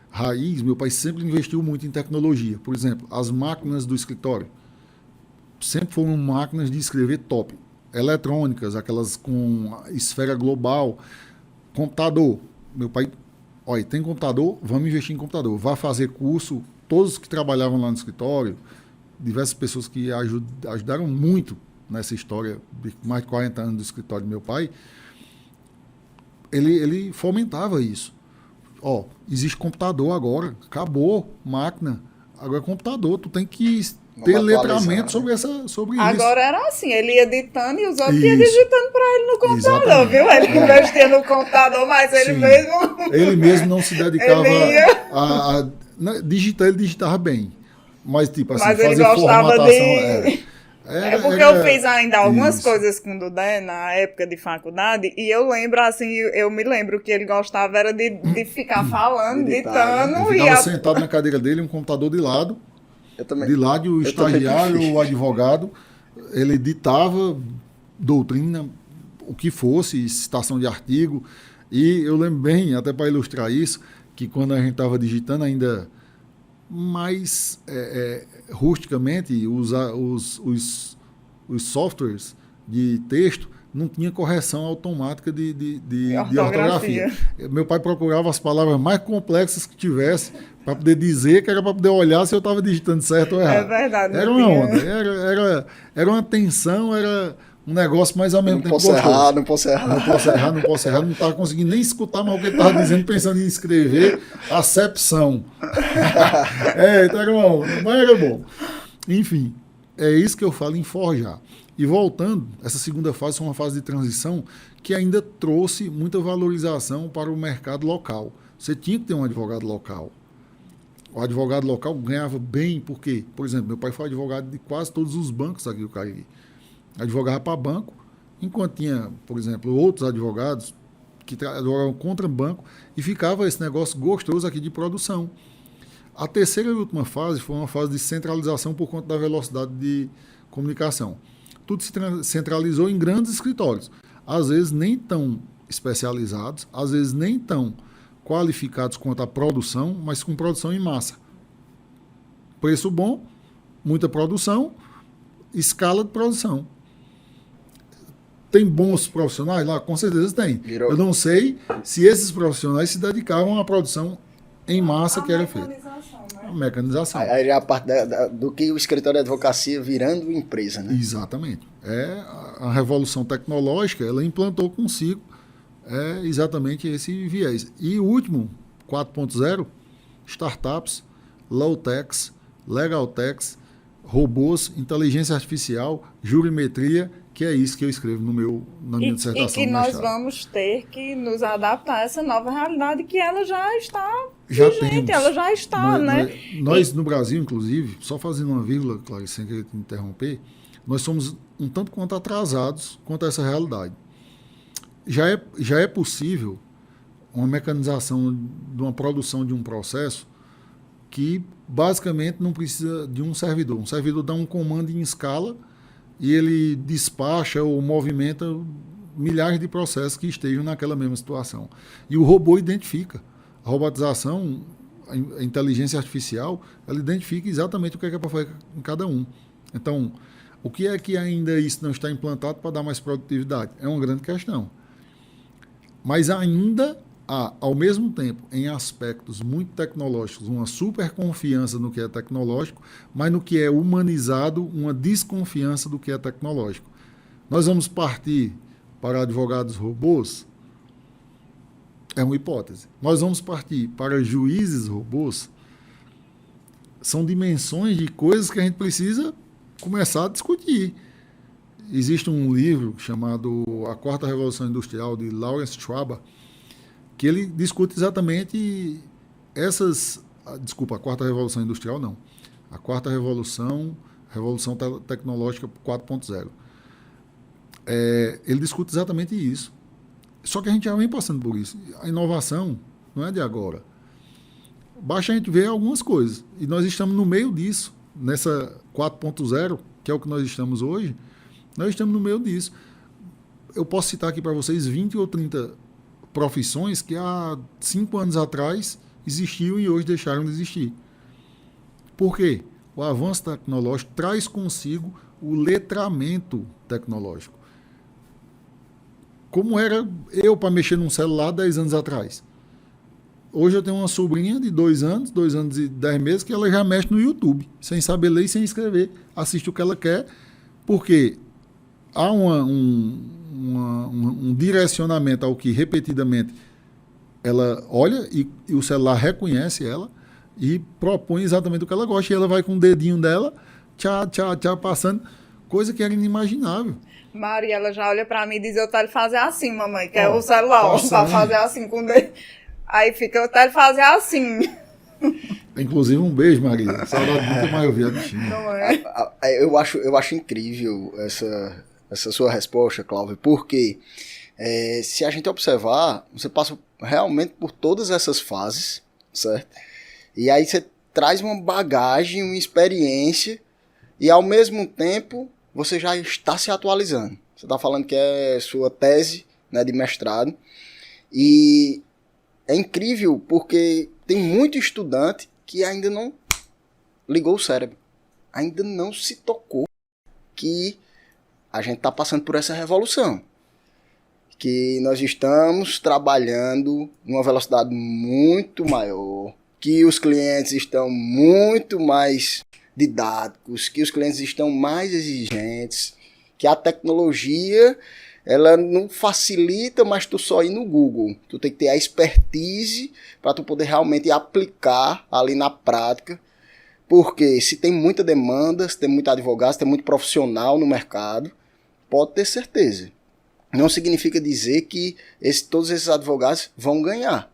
raiz, meu pai sempre investiu muito em tecnologia. Por exemplo, as máquinas do escritório sempre foram máquinas de escrever top. Eletrônicas, aquelas com esfera global, computador. Meu pai... Olha, tem computador, vamos investir em computador. Vá fazer curso, todos que trabalhavam lá no escritório, diversas pessoas que ajudaram muito nessa história de mais de 40 anos do escritório do meu pai, ele fomentava isso. Existe computador agora, acabou máquina, agora é computador, tu tem que ter letramento sobre isso. Agora era assim, ele ia ditando e os outros iam digitando para ele no computador, exatamente. Viu? Ele investia no computador, mas ele mesmo não se dedicava a digitar, ele digitava bem. Mas, tipo assim, mas fazer formatação... porque eu fiz ainda algumas coisas com o Dudé na época de faculdade, e eu me lembro que ele gostava era de ficar falando, ditando. Ele ficava sentado na cadeira dele, um computador de lado. De lado, o estagiário, o advogado, ele ditava doutrina, o que fosse, citação de artigo. E eu lembro bem, até para ilustrar isso, que quando a gente estava digitando ainda mais rusticamente, os softwares de texto não tinha correção automática de ortografia. Meu pai procurava as palavras mais complexas que tivesse para poder dizer, que era para poder olhar se eu estava digitando certo ou errado. É verdade. Era uma onda, era uma tensão, era um negócio, mas ao mesmo tempo gostoso. Não posso errar, não estava conseguindo nem escutar mais o que ele estava dizendo, pensando em escrever acepção. Então era uma onda, mas era bom. Enfim, é isso que eu falo em forjar. E voltando, essa segunda fase foi uma fase de transição que ainda trouxe muita valorização para o mercado local. Você tinha que ter um advogado local. O advogado local ganhava bem, porque, por exemplo, meu pai foi advogado de quase todos os bancos aqui do Cariri. Advogava para banco, enquanto tinha, por exemplo, outros advogados que advogavam contra banco, e ficava esse negócio gostoso aqui de produção. A terceira e última fase foi uma fase de centralização por conta da velocidade de comunicação. Tudo se centralizou em grandes escritórios. Às vezes nem tão especializados, às vezes nem tão qualificados quanto a produção, mas com produção em massa. Preço bom, muita produção, escala de produção. Tem bons profissionais lá? Com certeza tem. Eu não sei se esses profissionais se dedicavam à produção em massa que era feita. A mecanização. Aí é a parte do que o escritório de advocacia virando empresa, né? Exatamente. A revolução tecnológica, ela implantou consigo exatamente esse viés. E o último, 4.0, startups, low-techs, legal-techs, robôs, inteligência artificial, jurimetria, que é isso que eu escrevo na minha dissertação. E que nós vamos ter que nos adaptar a essa nova realidade que ela já está vigente, ela já está, né? Nós no Brasil, inclusive, só fazendo uma vírgula, Clarice, sem querer te interromper, nós somos um tanto quanto atrasados quanto a essa realidade. Já é possível uma mecanização de uma produção de um processo que basicamente não precisa de um servidor. Um servidor dá um comando em escala e ele despacha ou movimenta milhares de processos que estejam naquela mesma situação. E o robô identifica. A robotização, a inteligência artificial, ela identifica exatamente o que é para fazer em cada um. Então, o que é que ainda isso não está implantado para dar mais produtividade? É uma grande questão. Mas ainda há, ao mesmo tempo, em aspectos muito tecnológicos, uma super confiança no que é tecnológico, mas no que é humanizado, uma desconfiança do que é tecnológico. Nós vamos partir para advogados robôs? É uma hipótese. Nós vamos partir para juízes robôs? São dimensões de coisas que a gente precisa começar a discutir. Existe um livro chamado A Quarta Revolução Industrial, de Lawrence Schwab, que ele discute exatamente a Quarta Revolução Industrial não, a Quarta Revolução Tecnológica 4.0. Ele discute exatamente isso. Só que a gente já vem passando por isso. A inovação não é de agora. Basta a gente ver algumas coisas. E nós estamos no meio disso, nessa 4.0, que é o que nós estamos hoje, nós estamos no meio disso. Eu posso citar aqui para vocês 20 ou 30 profissões que há 5 anos atrás existiam e hoje deixaram de existir. Por quê? O avanço tecnológico traz consigo o letramento tecnológico. Como era eu para mexer num celular 10 anos atrás? Hoje eu tenho uma sobrinha de 2 anos e 10 meses, que ela já mexe no YouTube, sem saber ler e sem escrever. Assiste o que ela quer, porque há um direcionamento ao que repetidamente ela olha e o celular reconhece ela e propõe exatamente o que ela gosta. E ela vai com o dedinho dela, tchá, passando, coisa que era inimaginável. Maria, ela já olha pra mim e diz, eu quero fazer assim, mamãe, que é o celular, pra fazer assim com o dedo. Aí fica, eu quero fazer assim. Inclusive, um beijo, Maria. Saudade nunca mais ouvir a bichinha. Não é? Eu acho incrível essa sua resposta, Cláudio, porque se a gente observar, você passa realmente por todas essas fases, certo? E aí você traz uma bagagem, uma experiência, e ao mesmo tempo você já está se atualizando. Você está falando que é sua tese, né, de mestrado, e é incrível porque tem muito estudante que ainda não ligou o cérebro, ainda não se tocou que a gente está passando por essa revolução, que nós estamos trabalhando numa velocidade muito maior, que os clientes estão muito mais didáticos, que os clientes estão mais exigentes, que a tecnologia ela não facilita, mas tu só ir no Google. Tu tem que ter a expertise para tu poder realmente aplicar ali na prática. Porque se tem muita demanda, se tem muito advogado, se tem muito profissional no mercado, pode ter certeza. Não significa dizer que todos esses advogados vão ganhar.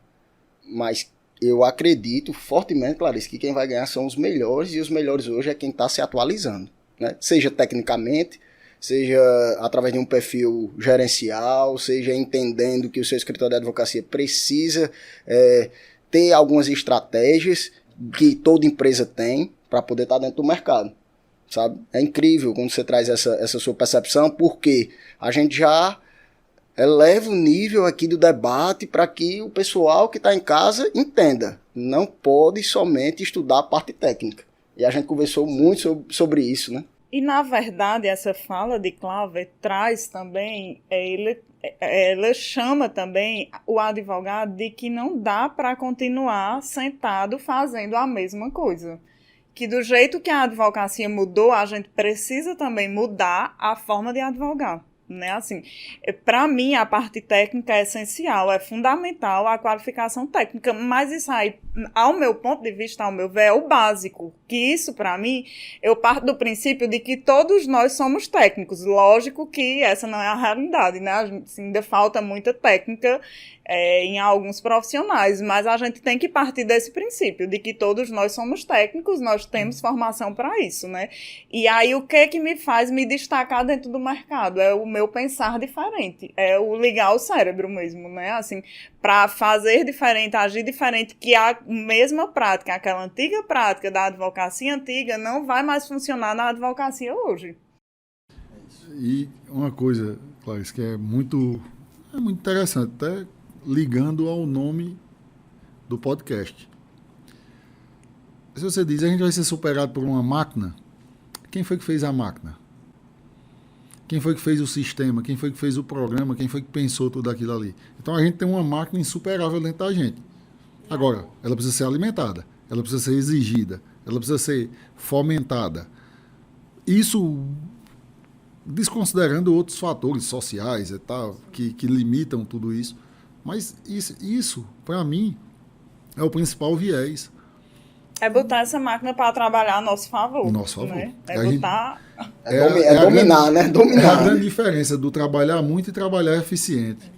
Mas eu acredito fortemente, Clarice, que quem vai ganhar são os melhores, e os melhores hoje é quem está se atualizando, né? Seja tecnicamente, seja através de um perfil gerencial, seja entendendo que o seu escritório de advocacia precisa ter algumas estratégias que toda empresa tem para poder estar dentro do mercado, sabe? É incrível quando você traz essa sua percepção, porque a gente já eleva o nível aqui do debate para que o pessoal que está em casa entenda. Não pode somente estudar a parte técnica. E a gente conversou muito sobre isso, né? E, na verdade, essa fala de Cláudio traz também, ela chama também o advogado de que não dá para continuar sentado fazendo a mesma coisa. Que do jeito que a advocacia mudou, a gente precisa também mudar a forma de advogar. Né? Assim, para mim, a parte técnica é essencial, é fundamental a qualificação técnica, mas isso aí, ao meu ponto de vista, ao meu ver, é o básico. Que isso, para mim, eu parto do princípio de que todos nós somos técnicos. Lógico que essa não é a realidade, né? Assim, ainda falta muita técnica em alguns profissionais, mas a gente tem que partir desse princípio, de que todos nós somos técnicos, nós temos formação para isso, né? E aí, o que me faz me destacar dentro do mercado? É o meu pensar diferente, é o ligar o cérebro mesmo, né? Assim, para fazer diferente, agir diferente, que a mesma prática, aquela antiga prática da advocacia antiga, não vai mais funcionar na advocacia hoje. E uma coisa, Clarice, que é muito interessante, até ligando ao nome do podcast. Se você diz, a gente vai ser superado por uma máquina, quem foi que fez a máquina? Quem foi que fez o sistema? Quem foi que fez o programa? Quem foi que pensou tudo aquilo ali? Então a gente tem uma máquina insuperável dentro da gente. Agora, ela precisa ser alimentada, ela precisa ser exigida, ela precisa ser fomentada. Isso desconsiderando outros fatores sociais e tal, que limitam tudo isso. Mas isso para mim, é o principal viés. É botar essa máquina para trabalhar a nosso favor. Nosso favor. Né? Botar... dominar, né? Dominar. É a grande diferença do trabalhar muito e trabalhar eficiente.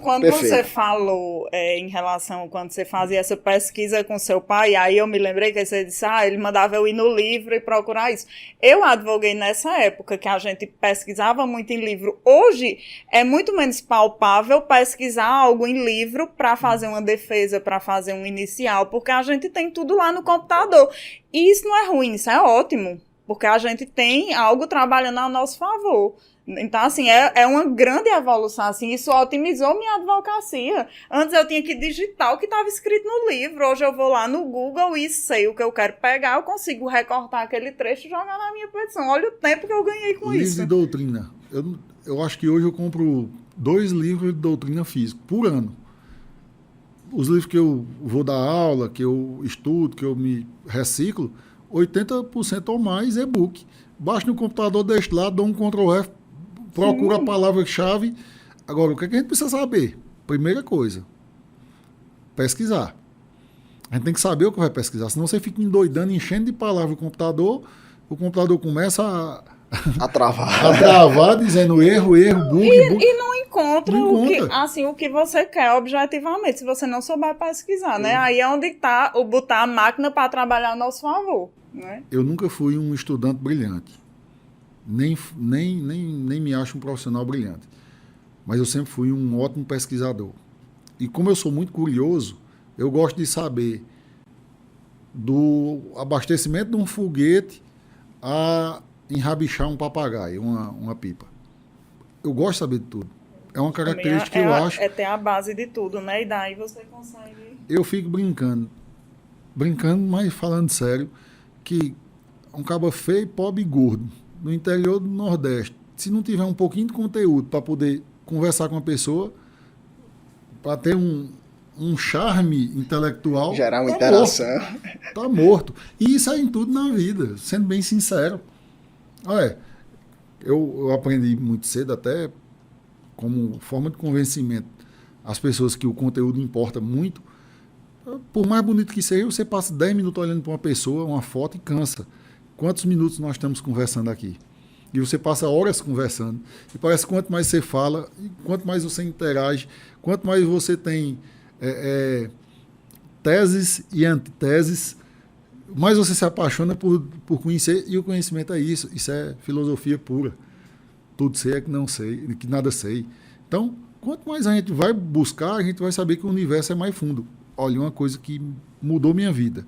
Quando você falou em relação, quando você fazia essa pesquisa com seu pai, aí eu me lembrei que você disse, ele mandava eu ir no livro e procurar isso. Eu advoguei nessa época que a gente pesquisava muito em livro. Hoje é muito menos palpável pesquisar algo em livro para fazer uma defesa, para fazer um inicial, porque a gente tem tudo lá no computador. E isso não é ruim, isso é ótimo, porque a gente tem algo trabalhando a nosso favor. Então, assim, é uma grande evolução, assim, isso otimizou minha advocacia. Antes eu tinha que digitar o que estava escrito no livro, hoje eu vou lá no Google e sei o que eu quero pegar, eu consigo recortar aquele trecho e jogar na minha petição. Olha o tempo que eu ganhei com isso. Livro de doutrina. Eu acho que hoje eu compro 2 livros de doutrina física por ano. Os livros que eu vou dar aula, que eu estudo, que eu me reciclo, 80% ou mais é e-book. Baixo no computador, deixo lá, dou um Ctrl+F, procura a palavra-chave. Agora, o que a gente precisa saber? Primeira coisa, pesquisar. A gente tem que saber o que vai pesquisar, senão você fica endoidando, enchendo de palavra o computador começa a travar. A travar, dizendo erro, bug. E não encontra, o que você quer objetivamente, se você não souber pesquisar, né? Aí é onde está o botar a máquina para trabalhar a nosso favor, né? Eu nunca fui um estudante brilhante. Nem me acho um profissional brilhante. Mas eu sempre fui um ótimo pesquisador. E como eu sou muito curioso, eu gosto de saber do abastecimento de um foguete a enrabichar um papagaio, uma pipa. Eu gosto de saber de tudo. É uma característica que eu acho... É ter a base de tudo, né? E daí você consegue... Eu fico brincando, mas falando sério, que um cabo feio, pobre e gordo, no interior do Nordeste, se não tiver um pouquinho de conteúdo para poder conversar com a pessoa, para ter um charme intelectual... Gerar uma interação. Está morto. E isso é em tudo na vida, sendo bem sincero. Olha, eu aprendi muito cedo, até como forma de convencimento às pessoas que o conteúdo importa muito. Por mais bonito que seja, você passa 10 minutos olhando para uma pessoa, uma foto e cansa. Quantos minutos nós estamos conversando aqui? E você passa horas conversando. E parece que quanto mais você fala, quanto mais você interage, quanto mais você tem teses e antiteses, mais você se apaixona por conhecer. E o conhecimento é isso. Isso é filosofia pura. Tudo sei é que não sei, que nada sei. Então, quanto mais a gente vai buscar, a gente vai saber que o universo é mais fundo. Olha, uma coisa que mudou minha vida,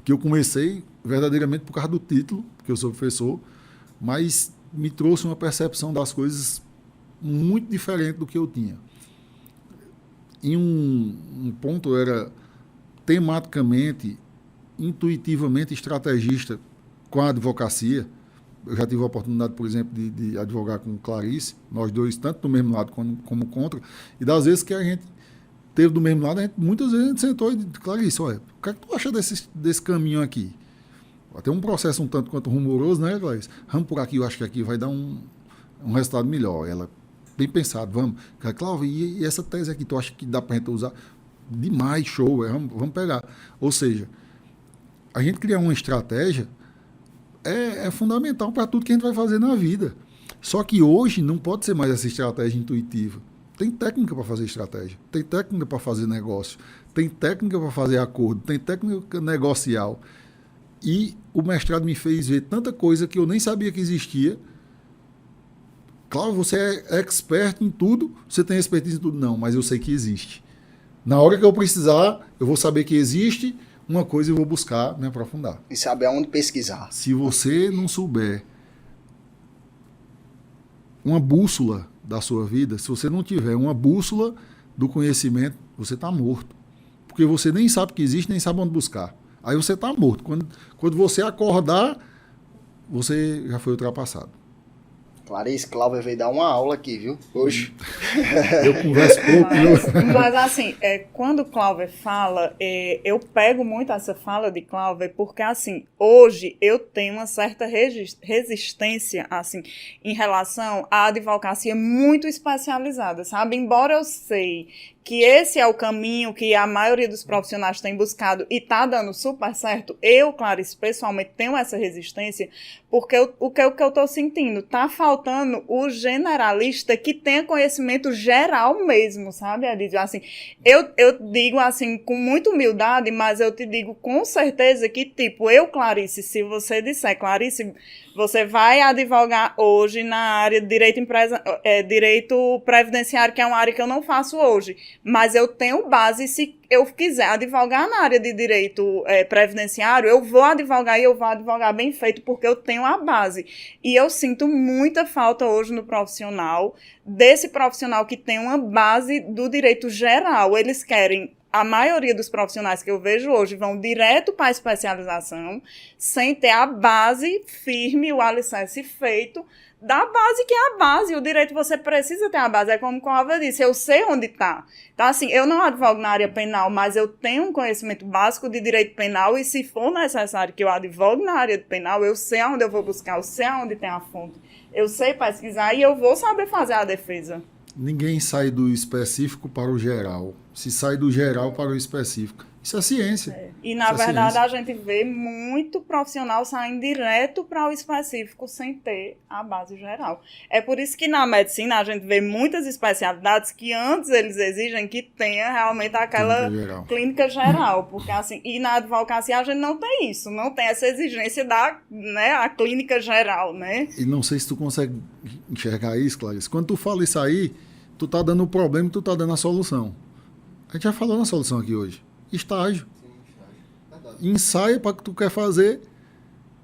que eu comecei verdadeiramente por causa do título, porque eu sou professor, mas me trouxe uma percepção das coisas muito diferente do que eu tinha. Em um ponto era tematicamente, intuitivamente estrategista com a advocacia. Eu já tive a oportunidade, por exemplo, de advogar com Clarice, nós dois, tanto do mesmo lado como contra, e das vezes que a gente teve do mesmo lado, muitas vezes a gente sentou e disse, Clarice, olha, o que é que tu acha desse caminho aqui? Vai ter um processo um tanto quanto rumoroso, né, Clarice? Vamos por aqui, eu acho que aqui vai dar um resultado melhor. Ela, bem pensado, vamos. Cláudio, e essa tese aqui, tu acha que dá pra gente usar? Demais, show, vamos pegar. Ou seja, a gente criar uma estratégia é fundamental para tudo que a gente vai fazer na vida. Só que hoje não pode ser mais essa estratégia intuitiva. Tem técnica para fazer estratégia, tem técnica para fazer negócio, tem técnica para fazer acordo, tem técnica negocial. E o mestrado me fez ver tanta coisa que eu nem sabia que existia. Claro, você é expert em tudo, você tem expertise em tudo. Não, mas eu sei que existe. Na hora que eu precisar, eu vou saber que existe uma coisa e vou buscar me aprofundar. E saber aonde pesquisar. Se você não souber uma bússola da sua vida, se você não tiver uma bússola do conhecimento, você está morto. Porque você nem sabe que existe, nem sabe onde buscar. Aí você está morto. Quando você acordar, você já foi ultrapassado. Clarice, Cláudio veio dar uma aula aqui, viu? Hoje. Eu converso pouco. Mas assim, quando o Cláudio fala, eu pego muito essa fala de Cláudio, porque assim, hoje eu tenho uma certa resistência, assim, em relação à advocacia muito especializada, sabe? Embora eu sei que esse é o caminho que a maioria dos profissionais tem buscado e está dando super certo, eu, Clarice, pessoalmente tenho essa resistência, porque o que eu estou sentindo? Está faltando o generalista que tenha conhecimento geral mesmo, sabe, Adísio? Assim, eu digo assim, com muita humildade, mas eu te digo com certeza que, tipo, eu, Clarice, se você disser, Clarice, você vai advogar hoje na área de direito previdenciário, que é uma área que eu não faço hoje, mas eu tenho base. Se eu quiser advogar na área de direito previdenciário, eu vou advogar e eu vou advogar bem feito, porque eu tenho a base. E eu sinto muita falta hoje no profissional, desse profissional que tem uma base do direito geral. Eles querem... A maioria dos profissionais que eu vejo hoje vão direto para a especialização, sem ter a base firme, o alicerce feito da base, que é a base. O direito você precisa ter a base. É como o Cláudio disse, eu sei onde está. Então, assim, eu não advogo na área penal, mas eu tenho um conhecimento básico de direito penal e, se for necessário que eu advogue na área penal, eu sei onde eu vou buscar, eu sei onde tem a fonte, eu sei pesquisar e eu vou saber fazer a defesa. Ninguém sai do específico para o geral. Se sai do geral para o específico. Isso é ciência. E, na verdade, a gente vê muito profissional saindo direto para o específico sem ter a base geral. É por isso que na medicina a gente vê muitas especialidades que antes eles exigem que tenha realmente aquela clínica geral. Porque, assim, e na advocacia a gente não tem isso, não tem essa exigência da, né, a clínica geral, né? E não sei se tu consegue enxergar isso, Clarice. Quando tu fala isso aí, tu tá dando o problema e tu tá dando a solução. A gente já falou na solução aqui hoje. Estágio. Ensaia para o que tu quer fazer,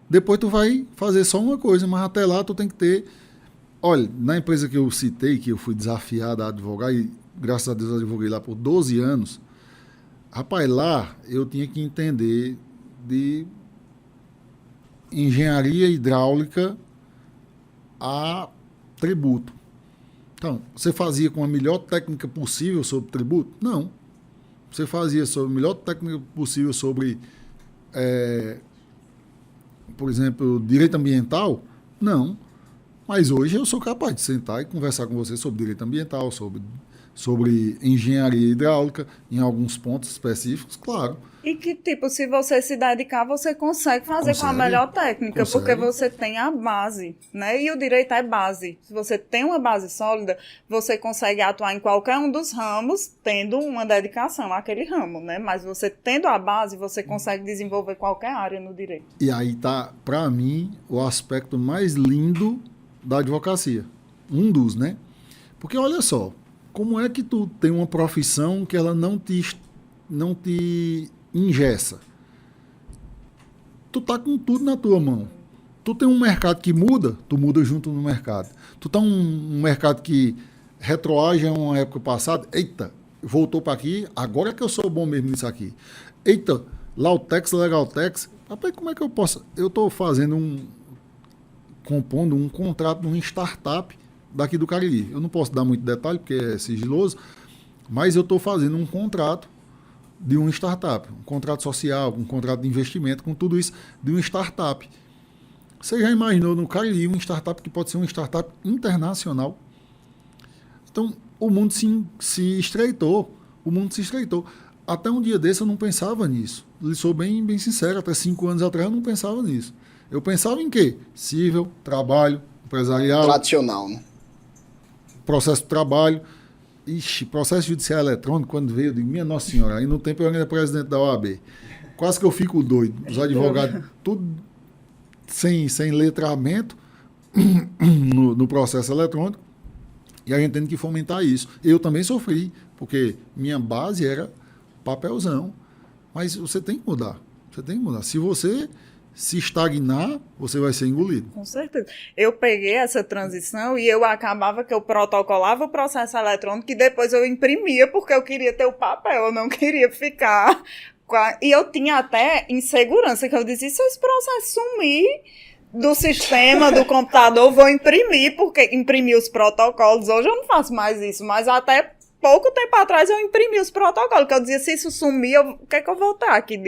depois tu vai fazer só uma coisa, mas até lá tu tem que ter... Olha, na empresa que eu citei, que eu fui desafiado a advogar, e graças a Deus eu advoguei lá por 12 anos, rapaz, lá eu tinha que entender de engenharia hidráulica a tributo. Então, você fazia com a melhor técnica possível sobre tributo? Não. Você fazia sobre a melhor técnica possível sobre, por exemplo, direito ambiental? Não. Mas hoje eu sou capaz de sentar e conversar com você sobre direito ambiental, sobre engenharia hidráulica, em alguns pontos específicos, claro. E que, tipo, se você se dedicar, você consegue fazer com a melhor técnica, porque você tem a base, né? E o direito é base. Se você tem uma base sólida, você consegue atuar em qualquer um dos ramos, tendo uma dedicação àquele ramo, né? Mas você tendo a base, você consegue desenvolver qualquer área no direito. E aí tá, para mim, o aspecto mais lindo da advocacia. Um dos, né? Porque olha só, como é que tu tem uma profissão que ela não te engessa? Tu tá com tudo na tua mão. Tu tem um mercado que muda, tu muda junto no mercado. Tu tá um mercado que retroage a uma época passada, eita, voltou para aqui, agora que eu sou bom mesmo nisso aqui. Eita, Lautex, Legaltex, rapaz, como é que eu posso... Eu estou compondo um contrato numa startup daqui do Cariri. Eu não posso dar muito detalhe, porque é sigiloso, mas eu estou fazendo um contrato de uma startup, um contrato social, um contrato de investimento, com tudo isso de uma startup. Você já imaginou no Cariri uma startup que pode ser uma startup internacional? Então, o mundo se estreitou. O mundo se estreitou. Até um dia desse eu não pensava nisso. Eu sou bem sincero, até 5 anos atrás eu não pensava nisso. Eu pensava em quê? Civil, trabalho, empresarial. Tradicional, né? Processo de trabalho. Ixi, processo judicial eletrônico, quando veio, eu digo, minha Nossa Senhora, aí no tempo eu ainda era presidente da OAB. Quase que eu fico doido. Os advogados, tudo sem letramento no processo eletrônico. E a gente tem que fomentar isso. Eu também sofri, porque minha base era papelzão. Mas você tem que mudar. Você tem que mudar. Se você se estagnar, você vai ser engolido. Com certeza. Eu peguei essa transição e eu acabava que eu protocolava o processo eletrônico e depois eu imprimia, porque eu queria ter o papel, eu não queria ficar... E eu tinha até insegurança, que eu dizia, se esse processo sumir do sistema, do computador, vou imprimir, porque imprimir os protocolos. Hoje eu não faço mais isso, mas até pouco tempo atrás eu imprimi os protocolos, que eu dizia, se isso sumir, o que é que eu vou ter aqui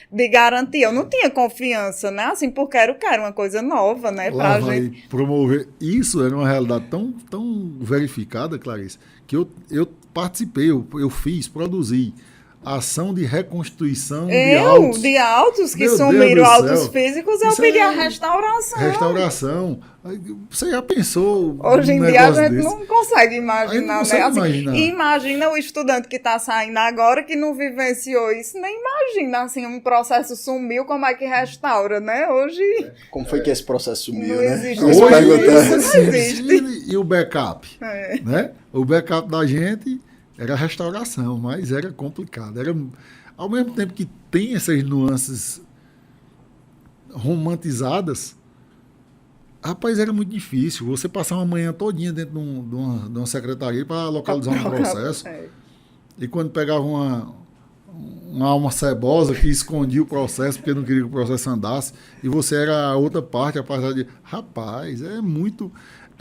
de garantia? Eu não tinha confiança, né? Assim, porque era uma coisa nova, né? Lá vai gente promover. Isso era uma realidade tão verificada, Clarice, que eu participei, eu fiz, produzi ação de reconstituição de autos que sumiram, autos físicos, eu pedi a restauração. Restauração. Você já pensou? Hoje em dia a gente não consegue imaginar, não consegue, né? Assim, imaginar. Imagina o estudante que está saindo agora que não vivenciou isso, nem imagina, assim, um processo sumiu, como é que restaura, né? Hoje... Como foi que esse processo sumiu, não né? existe. Hoje, Isso não existe. E o backup? Né? O backup da gente... Era restauração, mas era complicado. Ao mesmo tempo que tem essas nuances romantizadas, rapaz, era muito difícil. Você passar uma manhã todinha dentro de uma secretaria para localizar um processo. E quando pegava uma alma cebosa que escondia o processo porque não queria que o processo andasse, e você era a outra parte, a parte de... Rapaz, é muito...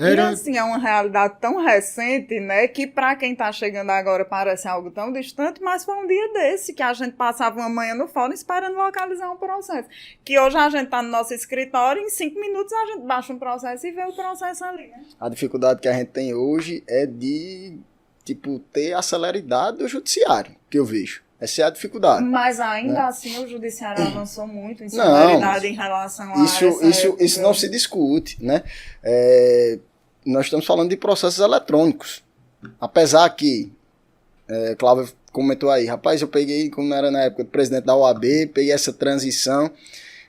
E assim, é uma realidade tão recente, né, que para quem está chegando agora parece algo tão distante, mas foi um dia desse que a gente passava uma manhã no fórum esperando localizar um processo. Que hoje a gente está no nosso escritório, em 5 minutos a gente baixa um processo e vê o processo ali, né? A dificuldade que a gente tem hoje é de, ter a celeridade do judiciário, que eu vejo. Essa é a dificuldade. Mas ainda assim o judiciário avançou muito em celeridade em relação a isso não se discute, né? Nós estamos falando de processos eletrônicos. Apesar que, Cláudio comentou aí, rapaz, eu peguei, como era na época do presidente da OAB, peguei essa transição.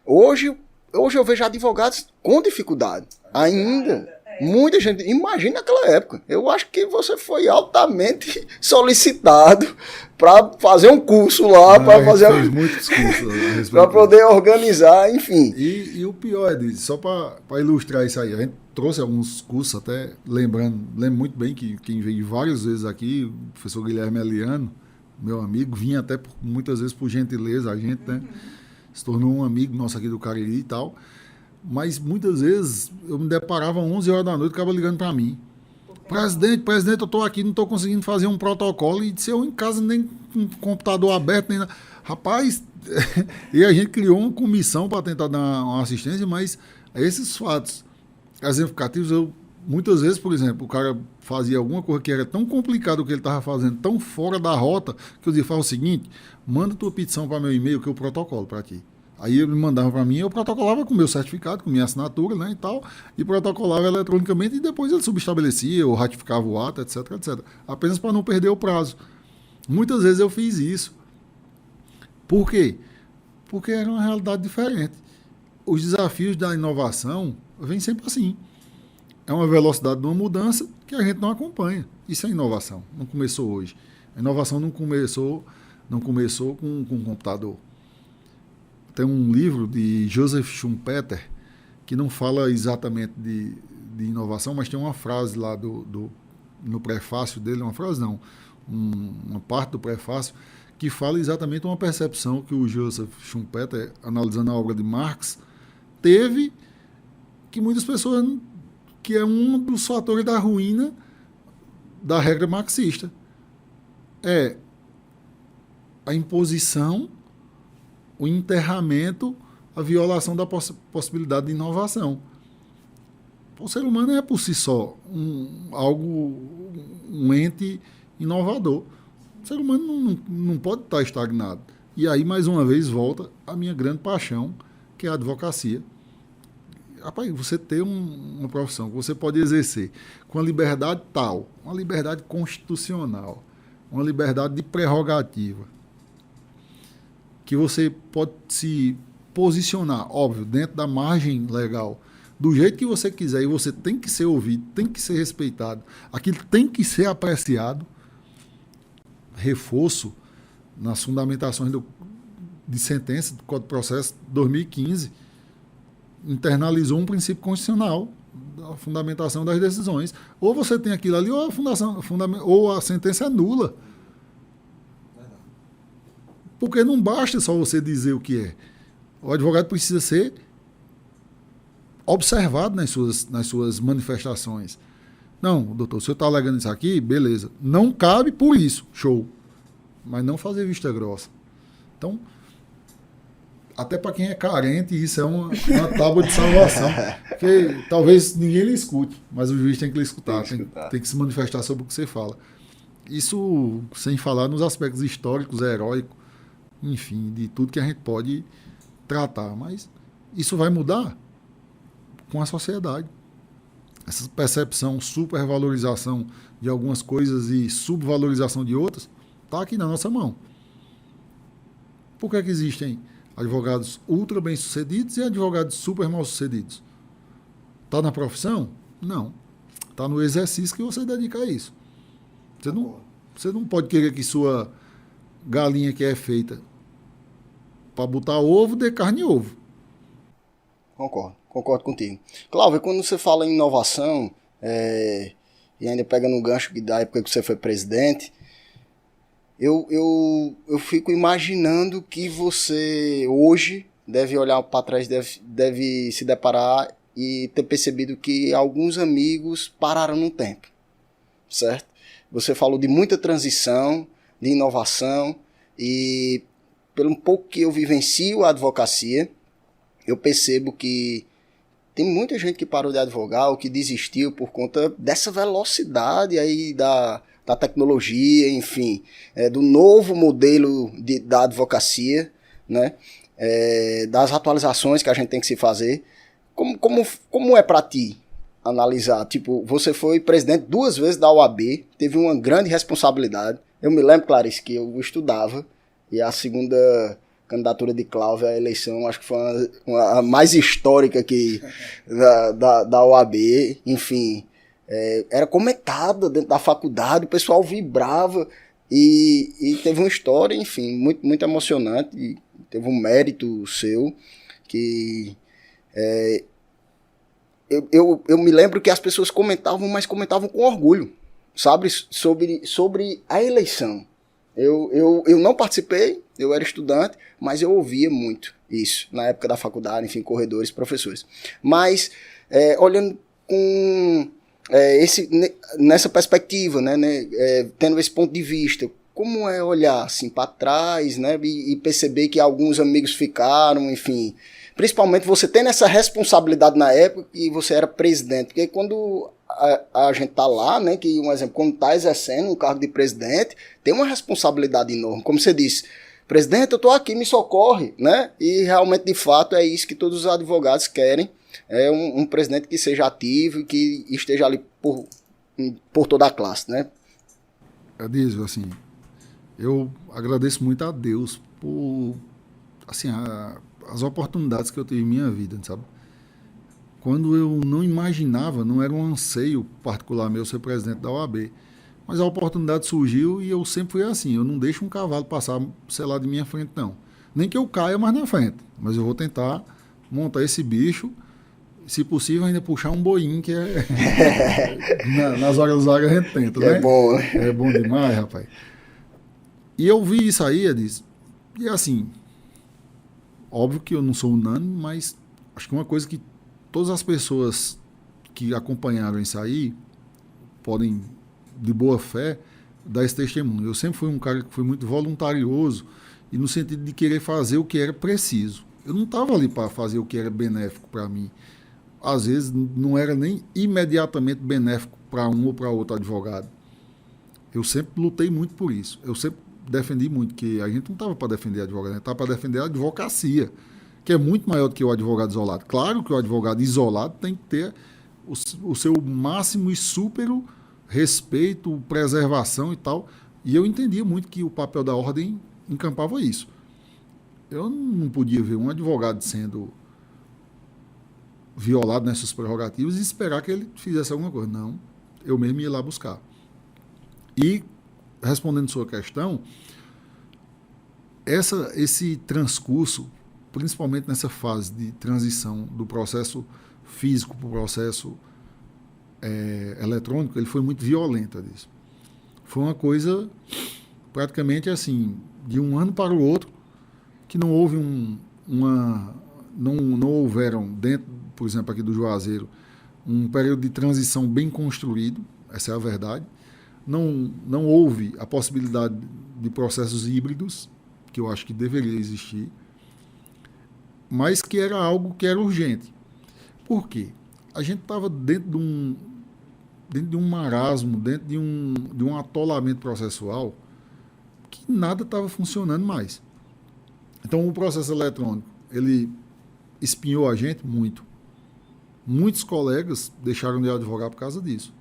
Hoje eu vejo advogados com dificuldade. Ainda. Muita gente, imagina aquela época. Eu acho que você foi altamente solicitado para fazer um curso lá, para fazer muitos cursos para poder organizar, enfim. E o pior, Edith, só para ilustrar isso aí, a gente trouxe alguns cursos, até lembro muito bem que quem veio várias vezes aqui, o professor Guilherme Eliano, meu amigo, vinha até muitas vezes por gentileza, a gente, né, se tornou um amigo nosso aqui do Cariri e tal. Mas muitas vezes eu me deparava às 11 horas da noite, acaba ligando para mim. Presidente, eu estou aqui, não estou conseguindo fazer um protocolo, e se eu em casa nem com o computador aberto, nem nada. Rapaz, e a gente criou uma comissão para tentar dar uma assistência, mas esses fatos exemplificativos, muitas vezes, por exemplo, o cara fazia alguma coisa que era tão complicado o que ele estava fazendo, tão fora da rota, que eu dizia, faz o seguinte, manda tua petição para meu e-mail que eu protocolo para ti. Aí ele me mandava para mim, eu protocolava com meu certificado, com minha assinatura, né, e tal, e protocolava eletronicamente, e depois ele subestabelecia ou ratificava o ato, etc, etc. Apenas para não perder o prazo. Muitas vezes eu fiz isso. Por quê? Porque era uma realidade diferente. Os desafios da inovação vêm sempre assim. É uma velocidade de uma mudança que a gente não acompanha. Isso é inovação. Não começou hoje. A inovação não começou com o computador. Tem um livro de Joseph Schumpeter que não fala exatamente de inovação, mas tem uma frase lá no prefácio dele, uma frase não, uma parte do prefácio, que fala exatamente uma percepção que o Joseph Schumpeter, analisando a obra de Marx, teve, que muitas pessoas, que é um dos fatores da ruína da regra marxista. É a imposição, o enterramento, a violação da possibilidade de inovação. O ser humano é por si só um ente inovador. O ser humano não pode estar estagnado. E aí, mais uma vez, volta a minha grande paixão, que é a advocacia. Rapaz, você ter uma profissão que você pode exercer com a liberdade tal, uma liberdade constitucional, uma liberdade de prerrogativa, que você pode se posicionar, óbvio, dentro da margem legal, do jeito que você quiser, e você tem que ser ouvido, tem que ser respeitado, aquilo tem que ser apreciado. Reforço nas fundamentações de sentença do Código de Processo 2015, internalizou um princípio constitucional da fundamentação das decisões. Ou você tem aquilo ali, ou a sentença é nula. Porque não basta só você dizer o que é. O advogado precisa ser observado nas suas manifestações. Não, doutor, o senhor está alegando isso aqui? Beleza. Não cabe por isso. Show. Mas não fazer vista grossa. Então, até para quem é carente, isso é uma tábua de salvação. Porque talvez ninguém lhe escute, mas o juiz tem que lhe escutar, tem que se manifestar sobre o que você fala. Isso sem falar nos aspectos históricos, heróicos, enfim, de tudo que a gente pode tratar. Mas isso vai mudar com a sociedade. Essa percepção, supervalorização de algumas coisas e subvalorização de outras, está aqui na nossa mão. Por que existem advogados ultra bem-sucedidos e advogados super mal-sucedidos? Está na profissão? Não. Está no exercício que você dedica a isso. Você não pode querer que sua galinha que é feita para botar ovo dê carne e ovo. Concordo contigo. Cláudio, quando você fala em inovação, e ainda pega no gancho da época que você foi presidente, eu fico imaginando que você hoje deve olhar para trás, deve se deparar e ter percebido que alguns amigos pararam no tempo, certo? Você falou de muita transição, de inovação, e pelo pouco que eu vivencio a advocacia, eu percebo que tem muita gente que parou de advogar ou que desistiu por conta dessa velocidade aí da tecnologia, enfim, do novo modelo da advocacia, né? Das atualizações que a gente tem que se fazer. Como é para ti analisar? Tipo, você foi presidente 2 vezes da OAB, teve uma grande responsabilidade. Eu me lembro, Clarice, que eu estudava, e a segunda candidatura de Cláudio à eleição, acho que foi a mais histórica da OAB, enfim, era comentada dentro da faculdade, o pessoal vibrava, e teve uma história, enfim, muito, muito emocionante, e teve um mérito seu, que eu me lembro que as pessoas comentavam, mas comentavam com orgulho, sabe, sobre a eleição. Eu não participei, eu era estudante, mas eu ouvia muito isso na época da faculdade, enfim, corredores, professores. Mas, olhando com nessa perspectiva, né, tendo esse ponto de vista, como é olhar assim, para trás, né, e perceber que alguns amigos ficaram, enfim, principalmente você tendo essa responsabilidade na época que você era presidente, porque quando a gente tá lá, né, que um exemplo, quando tá exercendo um cargo de presidente, tem uma responsabilidade enorme, como você disse, presidente, eu tô aqui, me socorre, né, e realmente, de fato, é isso que todos os advogados querem, um presidente que seja ativo e que esteja ali por toda a classe, né. Adísio, assim, eu agradeço muito a Deus por, assim, as oportunidades que eu tive em minha vida, sabe? Quando eu não imaginava, não era um anseio particular meu ser presidente da OAB, mas a oportunidade surgiu e eu sempre fui assim, eu não deixo um cavalo passar, sei lá, de minha frente, não. Nem que eu caia mais na frente, mas eu vou tentar montar esse bicho, se possível, ainda puxar um boinho, que nas horas vagas a gente tenta, né? É bom, né? É bom demais, rapaz. E eu vi isso aí, Edis, e assim, óbvio que eu não sou unânime, mas acho que uma coisa que todas as pessoas que acompanharam isso aí podem, de boa fé, dar esse testemunho. Eu sempre fui um cara que foi muito voluntarioso e no sentido de querer fazer o que era preciso. Eu não estava ali para fazer o que era benéfico para mim. Às vezes não era nem imediatamente benéfico para um ou para outro advogado. Eu sempre lutei muito por isso. Eu sempre defendi muito que a gente não estava para defender advogado, a gente estava para defender a advocacia, que é muito maior do que o advogado isolado. Claro que o advogado isolado tem que ter o seu máximo e súpero respeito, preservação e tal. E eu entendia muito que o papel da ordem encampava isso. Eu não podia ver um advogado sendo violado nessas prerrogativas e esperar que ele fizesse alguma coisa. Não, eu mesmo ia lá buscar. E, respondendo sua questão, esse transcurso, principalmente nessa fase de transição do processo físico para o processo eletrônico, ele foi muito violento disso. Foi uma coisa praticamente assim, de um ano para o outro, que não houve não houveram dentro, por exemplo, aqui do Juazeiro, um período de transição bem construído, essa é a verdade. Não houve a possibilidade de processos híbridos, que eu acho que deveria existir, mas que era algo que era urgente. Por quê? A gente estava dentro de um marasmo, dentro de um atolamento processual, que nada estava funcionando mais. Então, o processo eletrônico, ele espinhou a gente muito. Muitos colegas deixaram de advogar por causa disso.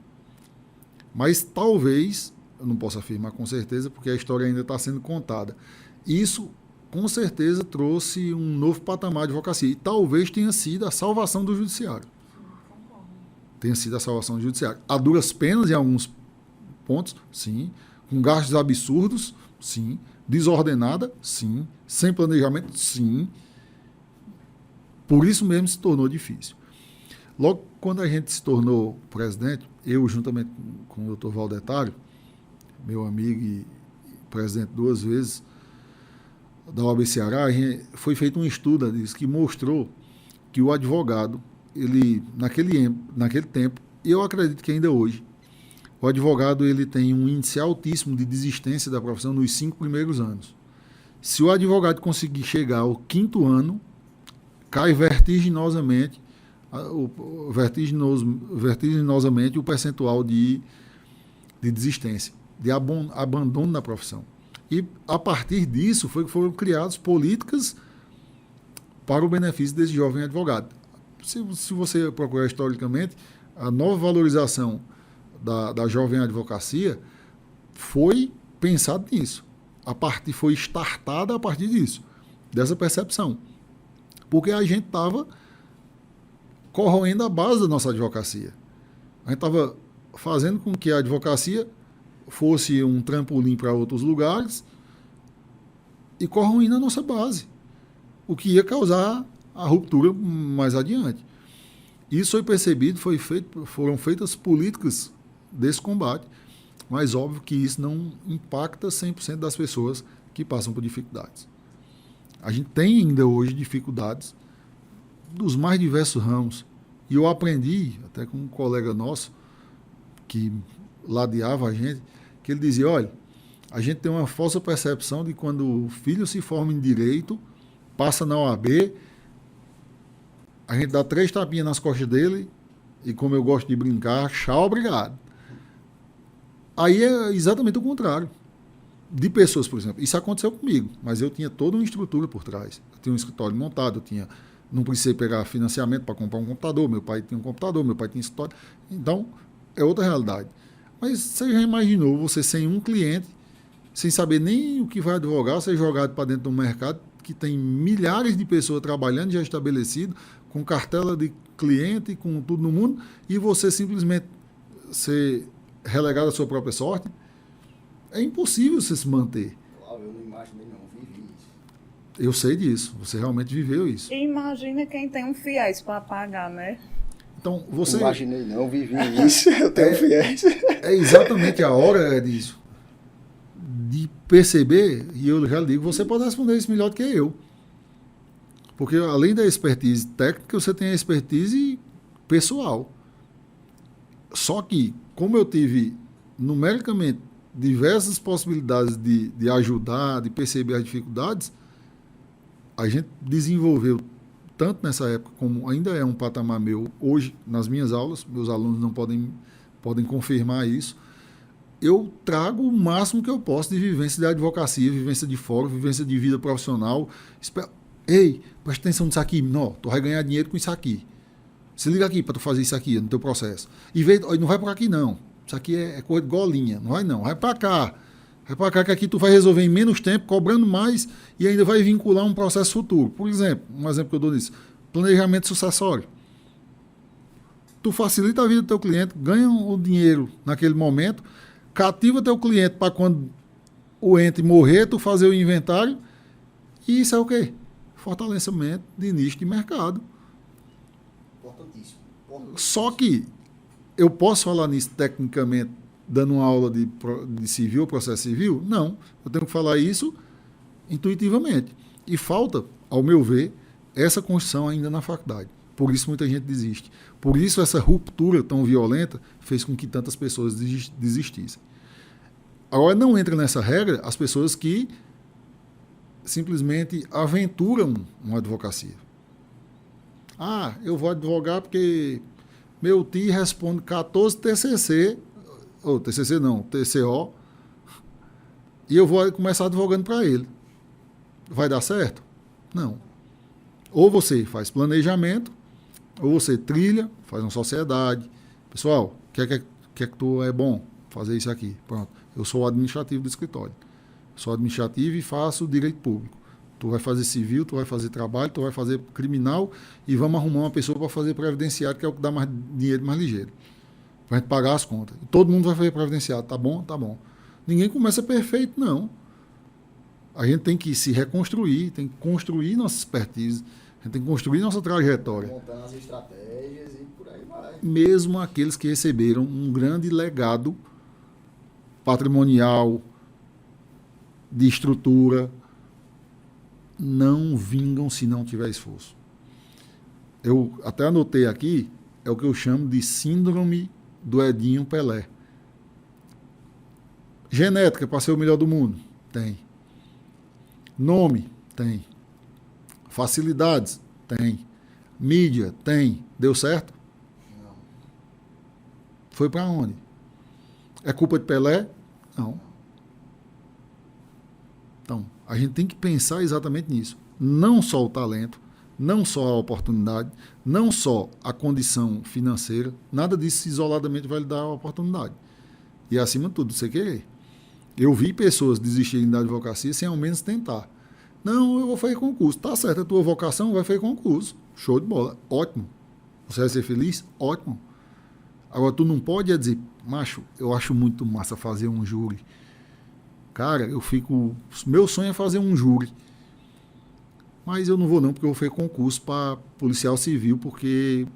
Mas talvez, eu não posso afirmar com certeza, porque a história ainda está sendo contada. Isso, com certeza, trouxe um novo patamar de advocacia. E talvez tenha sido a salvação do judiciário. Tenha sido a salvação do judiciário. A duras penas, em alguns pontos, sim. Com gastos absurdos, sim. Desordenada, sim. Sem planejamento, sim. Por isso mesmo se tornou difícil. Logo quando a gente se tornou presidente, eu juntamente com o Dr. Valdetário, meu amigo e presidente 2 vezes da OAB Ceará, foi feito um estudo disso que mostrou que o advogado, ele naquele tempo, e eu acredito que ainda hoje, o advogado ele tem um índice altíssimo de desistência da profissão nos 5 primeiros anos. Se o advogado conseguir chegar ao 5º ano, cai vertiginosamente o percentual de desistência, de abandono da profissão. E, a partir disso, foram criadas políticas para o benefício desse jovem advogado. Se você procurar historicamente, a nova valorização da jovem advocacia foi pensada nisso. Foi startada a partir disso, dessa percepção. Porque a gente estava corroendo a base da nossa advocacia. A gente estava fazendo com que a advocacia fosse um trampolim para outros lugares e corroendo a nossa base, o que ia causar a ruptura mais adiante. Isso foi percebido, foram feitas políticas desse combate, mas óbvio que isso não impacta 100% das pessoas que passam por dificuldades. A gente tem ainda hoje dificuldades dos mais diversos ramos. E eu aprendi, até com um colega nosso, que ladeava a gente, que ele dizia, olha, a gente tem uma falsa percepção de quando o filho se forma em direito, passa na OAB, a gente dá 3 tapinhas nas costas dele, e como eu gosto de brincar, tchau, obrigado. Aí é exatamente o contrário. De pessoas, por exemplo. Isso aconteceu comigo, mas eu tinha toda uma estrutura por trás. Eu tinha um escritório montado, não precisei pegar financiamento para comprar um computador, meu pai tinha um computador, meu pai tinha escritório. Então, é outra realidade. Mas você já imaginou você sem um cliente, sem saber nem o que vai advogar, ser jogado para dentro de um mercado que tem milhares de pessoas trabalhando já estabelecido, com cartela de cliente, com tudo no mundo, e você simplesmente ser relegado à sua própria sorte? É impossível você se manter. Claro, eu não imaginei não, vivi isso. Eu sei disso, você realmente viveu isso. E imagina quem tem um FIES para pagar, né? Então, você... Não imaginei não, vivi isso, eu tenho fiéis. É exatamente a hora disso. De perceber, e eu já digo, você pode responder isso melhor do que eu. Porque além da expertise técnica, você tem a expertise pessoal. Só que, como eu tive numericamente diversas possibilidades de ajudar, de perceber as dificuldades, a gente desenvolveu, tanto nessa época como ainda é um patamar meu, hoje, nas minhas aulas, meus alunos não podem confirmar isso, eu trago o máximo que eu posso de vivência de advocacia, vivência de fórum, vivência de vida profissional. Ei, presta atenção nisso aqui. Não, tu vai ganhar dinheiro com isso aqui. Se liga aqui para tu fazer isso aqui no teu processo. E não vai por aqui não. Isso aqui é coisa de golinha. Não vai não. Vai para cá. Vai para cá que aqui tu vai resolver em menos tempo, cobrando mais e ainda vai vincular um processo futuro. Por exemplo, um exemplo que eu dou nisso. Planejamento sucessório. Tu facilita a vida do teu cliente, ganha o dinheiro naquele momento, cativa teu cliente para quando o ente morrer, tu fazer o inventário. E isso é o quê? Fortalecimento de nicho de mercado. Importantíssimo. Só que eu posso falar nisso tecnicamente, dando uma aula de civil, processo civil? Não. Eu tenho que falar isso intuitivamente. E falta, ao meu ver, essa construção ainda na faculdade. Por isso muita gente desiste. Por isso essa ruptura tão violenta fez com que tantas pessoas desistissem. Agora não entra nessa regra as pessoas que simplesmente aventuram uma advocacia. Ah, eu vou advogar porque meu tio responde 14 TCC, ou TCC não, TCO, e eu vou começar advogando para ele. Vai dar certo? Não. Ou você faz planejamento, ou você trilha, faz uma sociedade. Pessoal, que é que tu é bom? Fazer isso aqui. Pronto. Eu sou o administrativo do escritório. Sou administrativo e faço direito público. Tu vai fazer civil, tu vai fazer trabalho, tu vai fazer criminal e vamos arrumar uma pessoa para fazer previdenciário, que é o que dá mais dinheiro mais ligeiro. Para a gente pagar as contas. Todo mundo vai fazer previdenciário. Tá bom? Tá bom. Ninguém começa perfeito, não. A gente tem que se reconstruir, tem que construir nossa expertise, a gente tem que construir nossa trajetória. Montando as estratégias e por aí vai. Mesmo aqueles que receberam um grande legado patrimonial, de estrutura, não vingam se não tiver esforço. Eu até anotei aqui, é o que eu chamo de síndrome do Edinho Pelé. Genética para ser o melhor do mundo? Tem. Nome? Tem. Facilidades? Tem. Mídia? Tem. Deu certo? Não. Foi para onde? É culpa de Pelé? Não. Então, a gente tem que pensar exatamente nisso. Não só o talento, não só a oportunidade, não só a condição financeira, nada disso isoladamente vai lhe dar a oportunidade. E, acima de tudo, você querer. Eu vi pessoas desistirem da advocacia sem ao menos tentar. Não, eu vou fazer concurso. Tá certo, a tua vocação vai fazer concurso. Show de bola. Ótimo. Você vai ser feliz? Ótimo. Agora, tu não pode dizer, macho, eu acho muito massa fazer um júri. Cara, meu sonho é fazer um júri. Mas eu não vou não, porque eu vou fazer concurso para policial civil, porque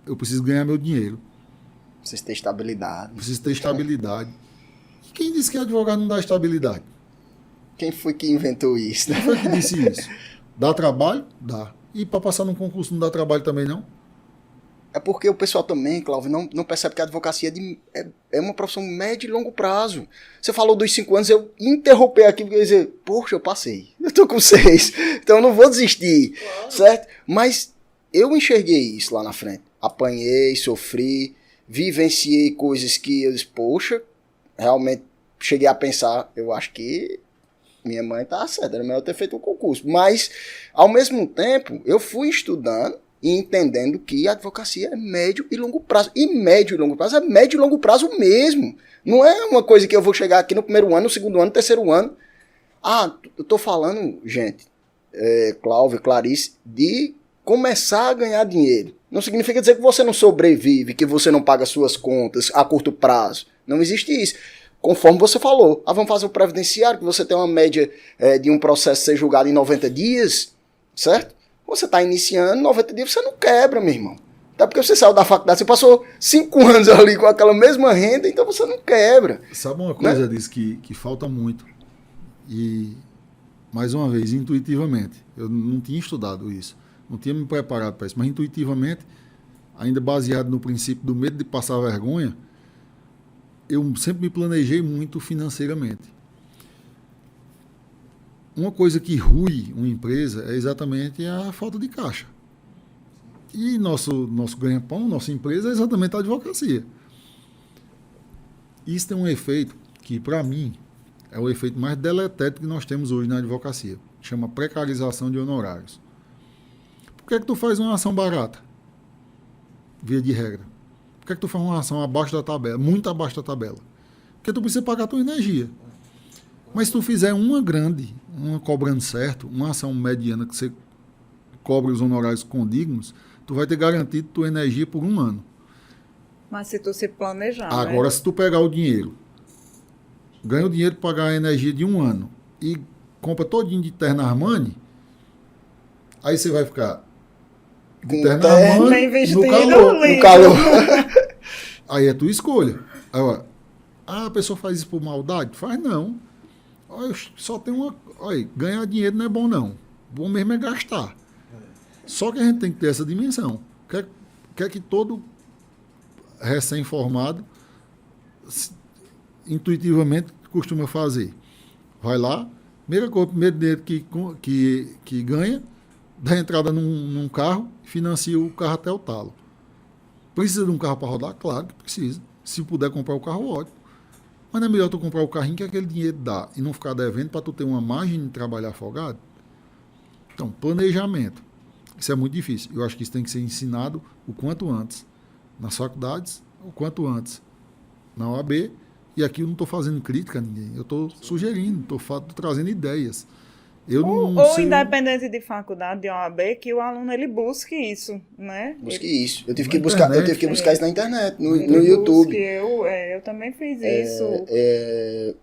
eu preciso ganhar meu dinheiro. Preciso ter estabilidade. Preciso ter estabilidade. E quem disse que advogado não dá estabilidade? Quem foi que inventou isso? Quem foi que disse isso? Dá trabalho? Dá. E para passar num concurso não dá trabalho também, não? É porque o pessoal também, Cláudio, não percebe que a advocacia é uma profissão médio e longo prazo. Você falou dos 5 anos, eu interrompi aqui porque eu ia dizer, poxa, eu passei. Eu tô com 6, então eu não vou desistir, claro. Certo? Mas eu enxerguei isso lá na frente. Apanhei, sofri, vivenciei coisas que eu disse, poxa, realmente cheguei a pensar, eu acho que minha mãe tá certa, era melhor ter feito um concurso. Mas, ao mesmo tempo, eu fui estudando e entendendo que a advocacia é médio e longo prazo. E médio e longo prazo é médio e longo prazo mesmo. Não é uma coisa que eu vou chegar aqui no primeiro ano, no segundo ano, no terceiro ano. Ah, eu tô falando, gente, Cláudio, Clarice, de começar a ganhar dinheiro. Não significa dizer que você não sobrevive, que você não paga suas contas a curto prazo. Não existe isso. Conforme você falou, vamos fazer o previdenciário, que você tem uma média de um processo ser julgado em 90 dias, certo? Você está iniciando, 90 dias você não quebra, meu irmão. Até porque você saiu da faculdade, você passou 5 anos ali com aquela mesma renda, então você não quebra. Sabe uma coisa, disso que falta muito? E, mais uma vez, intuitivamente. Eu não tinha estudado isso. Não tinha me preparado para isso. Mas, intuitivamente, ainda baseado no princípio do medo de passar vergonha, eu sempre me planejei muito financeiramente. Uma coisa que rui uma empresa é exatamente a falta de caixa. E nosso ganha-pão, nossa empresa, é exatamente a advocacia. Isso tem um efeito que, para mim, é o efeito mais deletério que nós temos hoje na advocacia. Chama precarização de honorários. Por que é que tu faz uma ação barata? Via de regra. Por que é que tu faz uma ação abaixo da tabela? Muito abaixo da tabela. Porque tu precisa pagar a tua energia. Mas se tu fizer uma grande, uma cobrando certo, uma ação mediana que você cobre os honorários condignos, tu vai ter garantido tua energia por 1 ano. Mas se tu se planejar, Agora, se tu pegar o dinheiro, ganha o dinheiro para pagar a energia de 1 ano e compra todinho de terno Armani, aí você vai ficar de terno Armani no calor. Aí é tua escolha. Aí, a pessoa faz isso por maldade? Faz não. Olha, só tem uma... Olha, ganhar dinheiro não é bom não. Bom mesmo é gastar. Só que a gente tem que ter essa dimensão. Quer que todo recém-formado intuitivamente costuma fazer. Vai lá, primeiro dinheiro que ganha, dá entrada num carro, financia o carro até o talo. Precisa de um carro para rodar? Claro que precisa. Se puder comprar o carro, ótimo. Mas não é melhor tu comprar o carrinho que aquele dinheiro dá e não ficar devendo para tu ter uma margem de trabalhar folgado? Então, planejamento. Isso é muito difícil. Eu acho que isso tem que ser ensinado o quanto antes. Nas faculdades, o quanto antes. Na OAB. E aqui eu não estou fazendo crítica a ninguém. Eu estou sugerindo, estou trazendo ideias. Ou independente de faculdade, de OAB, que o aluno ele busque isso, né? Busque isso. Eu tive que buscar isso na internet, no YouTube. Eu também fiz isso.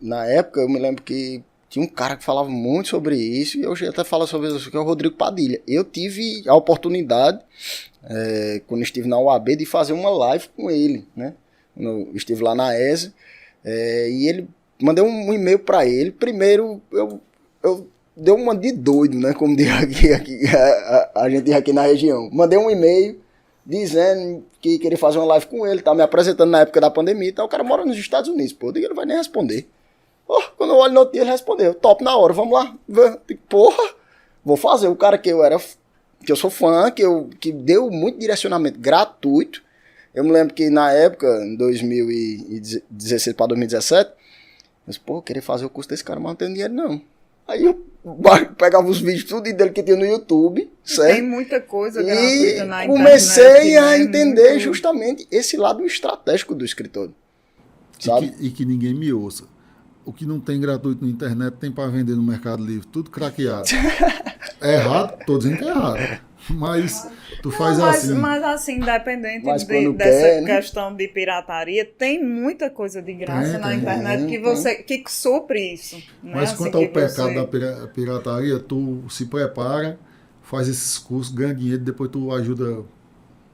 Na época, eu me lembro que tinha um cara que falava muito sobre isso, e hoje até fala sobre isso, que é o Rodrigo Padilha. Eu tive a oportunidade, quando estive na UAB, de fazer uma live com ele, né? Eu estive lá na ESA, e ele mandei um e-mail para ele. Primeiro, eu deu uma de doido, né? Como diz aqui a gente diz aqui na região. Mandei um e-mail dizendo que queria fazer uma live com ele, tá me apresentando na época da pandemia e tal. O cara mora nos Estados Unidos, pô. Eu digo, ele vai nem responder. Quando eu olho no outro dia, ele respondeu. Top na hora, vamos lá. Porra, vou fazer. O cara que eu sou fã, que deu muito direcionamento gratuito. Eu me lembro que na época, em 2016 para 2017, eu disse, pô, eu queria fazer o curso desse cara, mas não tenho dinheiro não. Aí eu pegava os vídeos tudo dele que tinha no YouTube, certo? Tem muita coisa gratuita na internet. E comecei a entender justamente esse lado estratégico do escritor, sabe? E que ninguém me ouça. O que não tem gratuito na internet tem para vender no Mercado Livre, tudo craqueado. É errado? Estou dizendo que é errado. Mas tu faz assim. Mas assim, independente dessa questão de pirataria, tem muita coisa de graça na internet que supre isso. Mas quanto ao pecado da pirataria, tu se prepara, faz esses cursos, ganha dinheiro, depois tu ajuda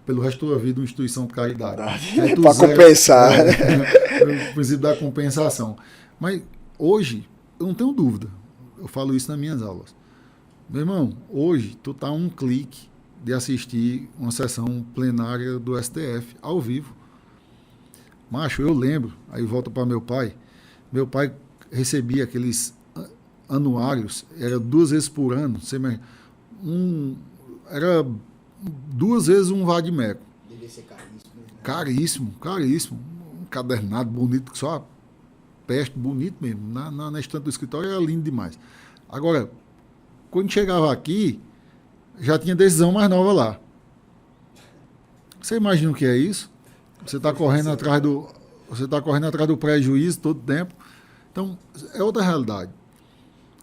pelo resto da tua vida uma instituição de caridade. Para compensar. O princípio da compensação. Mas hoje, eu não tenho dúvida, eu falo isso nas minhas aulas. Meu irmão, hoje tu tá a um clique de assistir uma sessão plenária do STF ao vivo. Macho, eu lembro, aí volta para meu pai recebia aqueles anuários, era 2 vezes por ano, era 2 vezes um vadimeco. Devia ser caríssimo. Caríssimo. Um cadernado bonito, que só peste, bonito mesmo. Na estante do escritório era lindo demais. Agora, quando chegava aqui, já tinha decisão mais nova lá. Você imagina o que é isso? Você está correndo atrás do prejuízo todo tempo. Então, é outra realidade.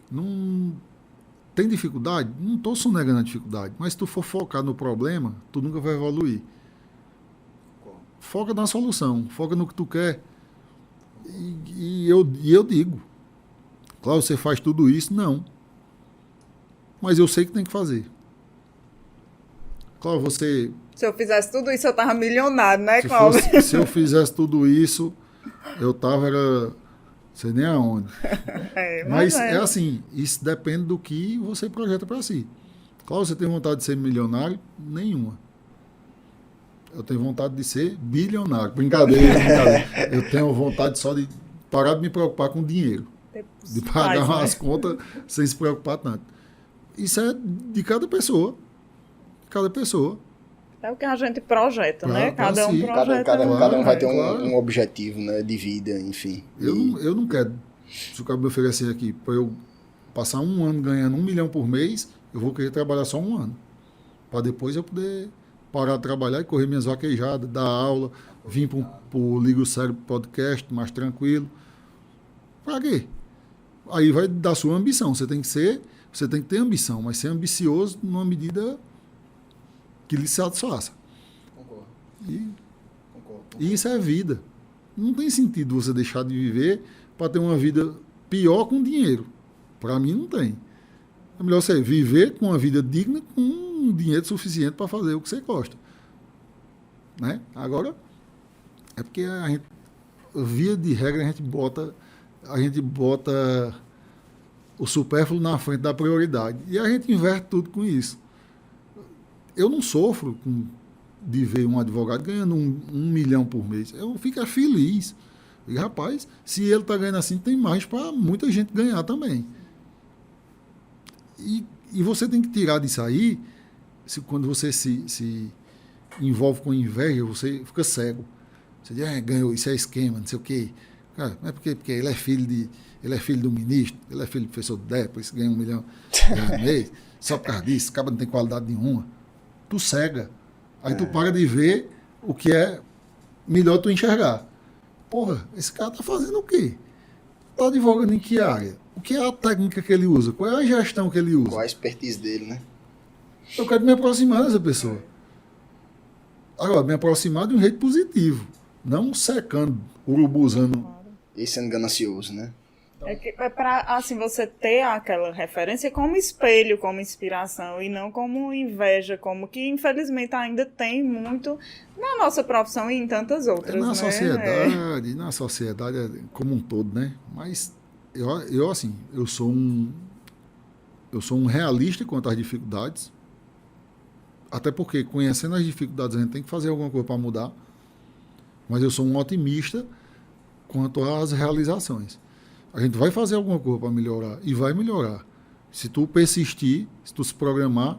Não tem dificuldade? Não estou sonegando a dificuldade, mas se tu for focar no problema, tu nunca vai evoluir. Foca na solução, foca no que tu quer. E eu digo, claro, você faz tudo isso? Não. Mas eu sei que tem que fazer. Claro, você... Se eu fizesse tudo isso, eu tava milionário, né, Cláudio? Se eu fizesse tudo isso, eu tava, era... sei nem aonde. Mas é assim, isso depende do que você projeta para si. Claro, você tem vontade de ser milionário? Nenhuma. Eu tenho vontade de ser bilionário. Brincadeira. Eu tenho vontade só de parar de me preocupar com dinheiro. De pagar umas contas sem se preocupar tanto. Isso é de cada pessoa. Cada pessoa. É o que a gente projeta, né? Cada um projeta. Cada um vai ter um objetivo, né, de vida, enfim. Eu não quero. Se o cara me oferecer aqui para eu passar um ano ganhando 1 milhão por mês, eu vou querer trabalhar só um ano. Para depois eu poder parar de trabalhar e correr minhas vaquejadas, dar aula, vir para o Liga o Cérebro podcast mais tranquilo. Para quê? Aí vai da sua ambição. Você tem que ter ambição, mas ser ambicioso numa medida que lhe satisfaça. Concordo. E isso é vida. Não tem sentido você deixar de viver para ter uma vida pior com dinheiro. Para mim não tem. É melhor você viver com uma vida digna com um dinheiro suficiente para fazer o que você gosta. Né? Agora, é porque a gente, via de regra, a gente bota o supérfluo na frente da prioridade. E a gente inverte tudo com isso. Eu não sofro de ver um advogado ganhando 1 milhão por mês. Eu fico feliz. E, rapaz, se ele está ganhando assim, tem mais para muita gente ganhar também. E você tem que tirar disso aí, quando você se envolve com inveja, você fica cego. Você diz, ganhou, isso é esquema, não sei o quê. Cara, não é porque ele é filho do ministro, ele é filho do professor Dé, por isso ganha 1 milhão por mês. Só por causa disso, acaba não tem qualidade nenhuma. Tu cega. Aí tu para de ver o que é melhor tu enxergar. Porra, esse cara tá fazendo o quê? Tá advogando em que área? O que é a técnica que ele usa? Qual é a gestão que ele usa? Qual a expertise dele, né? Eu quero me aproximar dessa pessoa. Agora, me aproximar de um jeito positivo. Não secando, urubuzando. E sendo ganancioso, né? É para assim, você ter aquela referência como espelho, como inspiração, e não como inveja, como que infelizmente ainda tem muito na nossa profissão e em tantas outras. Na sociedade como um todo, né? Mas eu sou um realista quanto às dificuldades, até porque conhecendo as dificuldades a gente tem que fazer alguma coisa para mudar, mas eu sou um otimista quanto às realizações. A gente vai fazer alguma coisa para melhorar e vai melhorar. Se tu persistir, se tu se programar,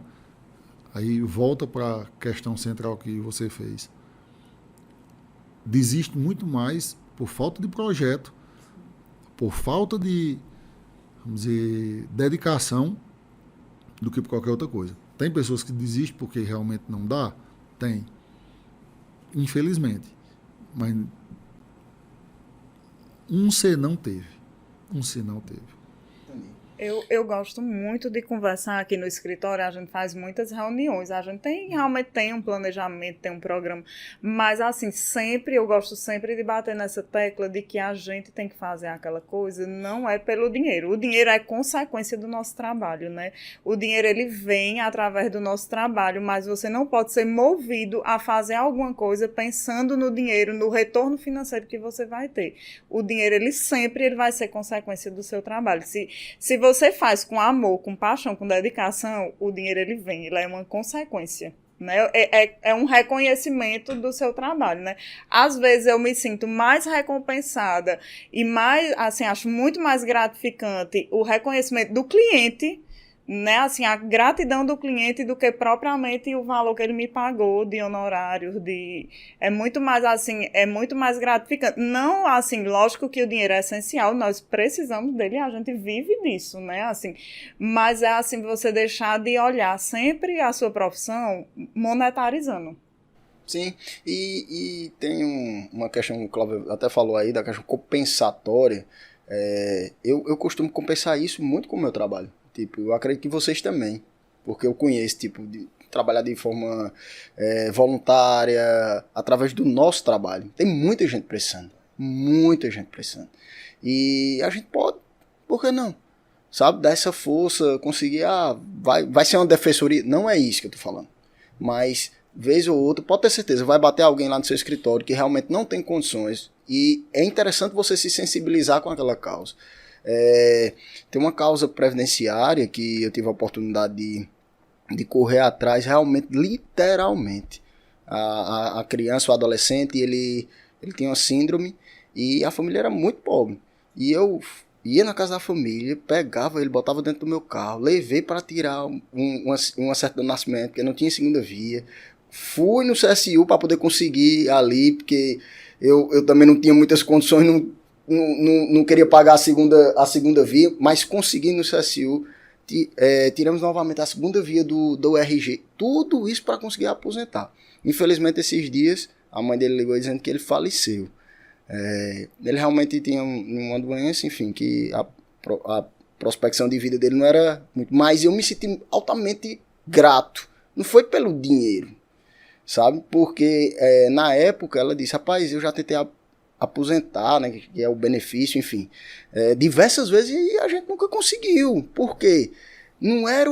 aí volta para a questão central que você fez. Desiste muito mais por falta de projeto, por falta de, vamos dizer, dedicação, do que por qualquer outra coisa. Tem pessoas que desistem porque realmente não dá? Tem. Infelizmente. Mas você não teve. Eu gosto muito de conversar aqui no escritório, a gente faz muitas reuniões, a gente realmente tem um planejamento, tem um programa, mas assim, eu gosto sempre de bater nessa tecla de que a gente tem que fazer aquela coisa, não é pelo dinheiro, o dinheiro é consequência do nosso trabalho, né? O dinheiro, ele vem através do nosso trabalho, mas você não pode ser movido a fazer alguma coisa pensando no dinheiro, no retorno financeiro que você vai ter. O dinheiro, ele vai ser consequência do seu trabalho. Se você faz com amor, com paixão, com dedicação, o dinheiro ele vem, ele é uma consequência, né? É um reconhecimento do seu trabalho, né? Às vezes eu me sinto mais recompensada e mais, assim, acho muito mais gratificante o reconhecimento do cliente, né? Assim, a gratidão do cliente do que propriamente o valor que ele me pagou de honorários, é muito mais assim, é muito mais gratificante. Não, assim, lógico que o dinheiro é essencial, nós precisamos dele, a gente vive disso, né? Assim, mas é assim, você deixar de olhar sempre a sua profissão monetarizando. Sim, e tem uma questão que o Cláudio até falou aí, da questão compensatória. Eu costumo compensar isso muito com o meu trabalho. Tipo, eu acredito que vocês também, porque eu conheço, tipo, de trabalhar de forma voluntária, através do nosso trabalho. Tem muita gente precisando, e a gente pode, por que não? Sabe, dar essa força, conseguir, vai ser uma defensoria, não é isso que eu tô falando. mas vez ou outra, pode ter certeza, vai bater alguém lá no seu escritório que realmente não tem condições, e é interessante você se sensibilizar com aquela causa. Tem uma causa previdenciária que eu tive a oportunidade de correr atrás, realmente, literalmente. A criança, o adolescente, ele tinha uma síndrome e a família era muito pobre. E eu ia na casa da família, pegava ele, botava dentro do meu carro, levei para tirar uma certidão de nascimento, porque não tinha segunda via. Fui no CSU para poder conseguir ali, porque eu também não tinha muitas condições, não queria pagar a segunda via, mas consegui no CSU. Tiramos novamente a segunda via do RG. Tudo isso para conseguir aposentar. Infelizmente, esses dias, a mãe dele ligou dizendo que ele faleceu. Ele realmente tinha uma doença, enfim, que a prospecção de vida dele não era muito. Mas eu me senti altamente grato. Não foi pelo dinheiro, sabe? Porque na época ela disse, rapaz, eu já tentei aposentar, né, que é o benefício, enfim, diversas vezes e a gente nunca conseguiu. Por quê? Não era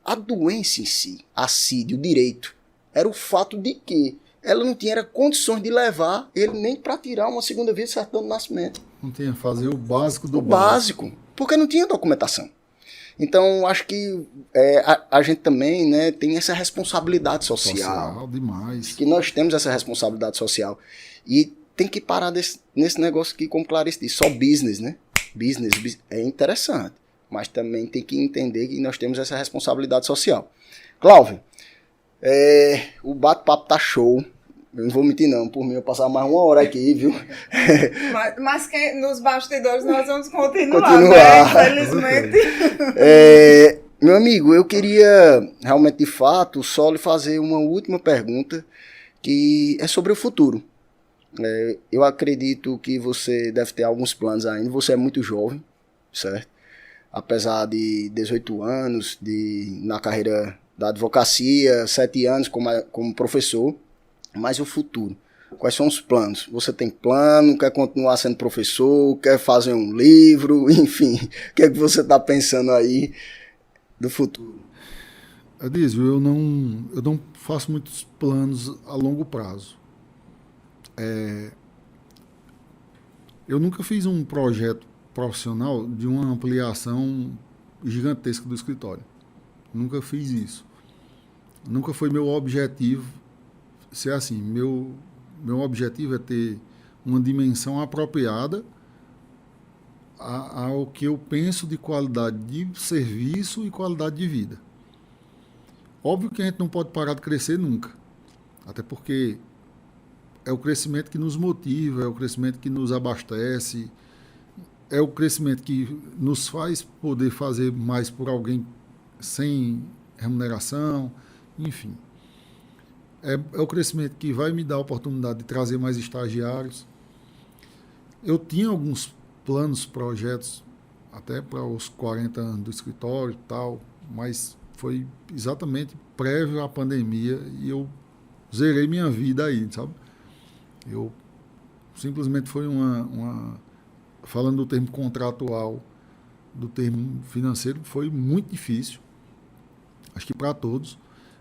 a doença em si, a CID, o direito. Era o fato de que ela não tinha condições de levar ele nem para tirar uma segunda via de certidão de nascimento. Não tinha que fazer o básico do básico. Porque não tinha documentação. Então, acho que a gente também, né, tem essa responsabilidade social. Demais. Acho que nós temos essa responsabilidade social. E tem que parar nesse negócio aqui, como Clarice disse, só business, né? Business é interessante, mas também tem que entender que nós temos essa responsabilidade social. Cláudio, o bate-papo tá show. Eu não vou mentir não, por mim eu passar mais uma hora aqui, viu? Mas nos bastidores nós vamos continuar. Né? Infelizmente. Meu amigo, eu queria realmente, de fato, só lhe fazer uma última pergunta, que é sobre o futuro. Eu acredito que você deve ter alguns planos ainda, você é muito jovem, certo? Apesar de 18 anos, na carreira da advocacia, 7 anos como professor, mas o futuro, quais são os planos? Você tem plano, quer continuar sendo professor, quer fazer um livro, enfim, o que é que você está pensando aí do futuro? Adísio, eu não faço muitos planos a longo prazo. Eu nunca fiz um projeto profissional de uma ampliação gigantesca do escritório. Nunca fiz isso. Nunca foi meu objetivo ser assim. Meu objetivo é ter uma dimensão apropriada ao que eu penso de qualidade de serviço e qualidade de vida. Óbvio que a gente não pode parar de crescer nunca. Até porque é o crescimento que nos motiva, é o crescimento que nos abastece, é o crescimento que nos faz poder fazer mais por alguém sem remuneração, enfim. É o crescimento que vai me dar a oportunidade de trazer mais estagiários. Eu tinha alguns planos, projetos, até para os 40 anos do escritório e tal, mas foi exatamente prévio à pandemia e eu zerei minha vida aí, sabe? Eu simplesmente foi falando do termo contratual, do termo financeiro, foi muito difícil, acho que para todos.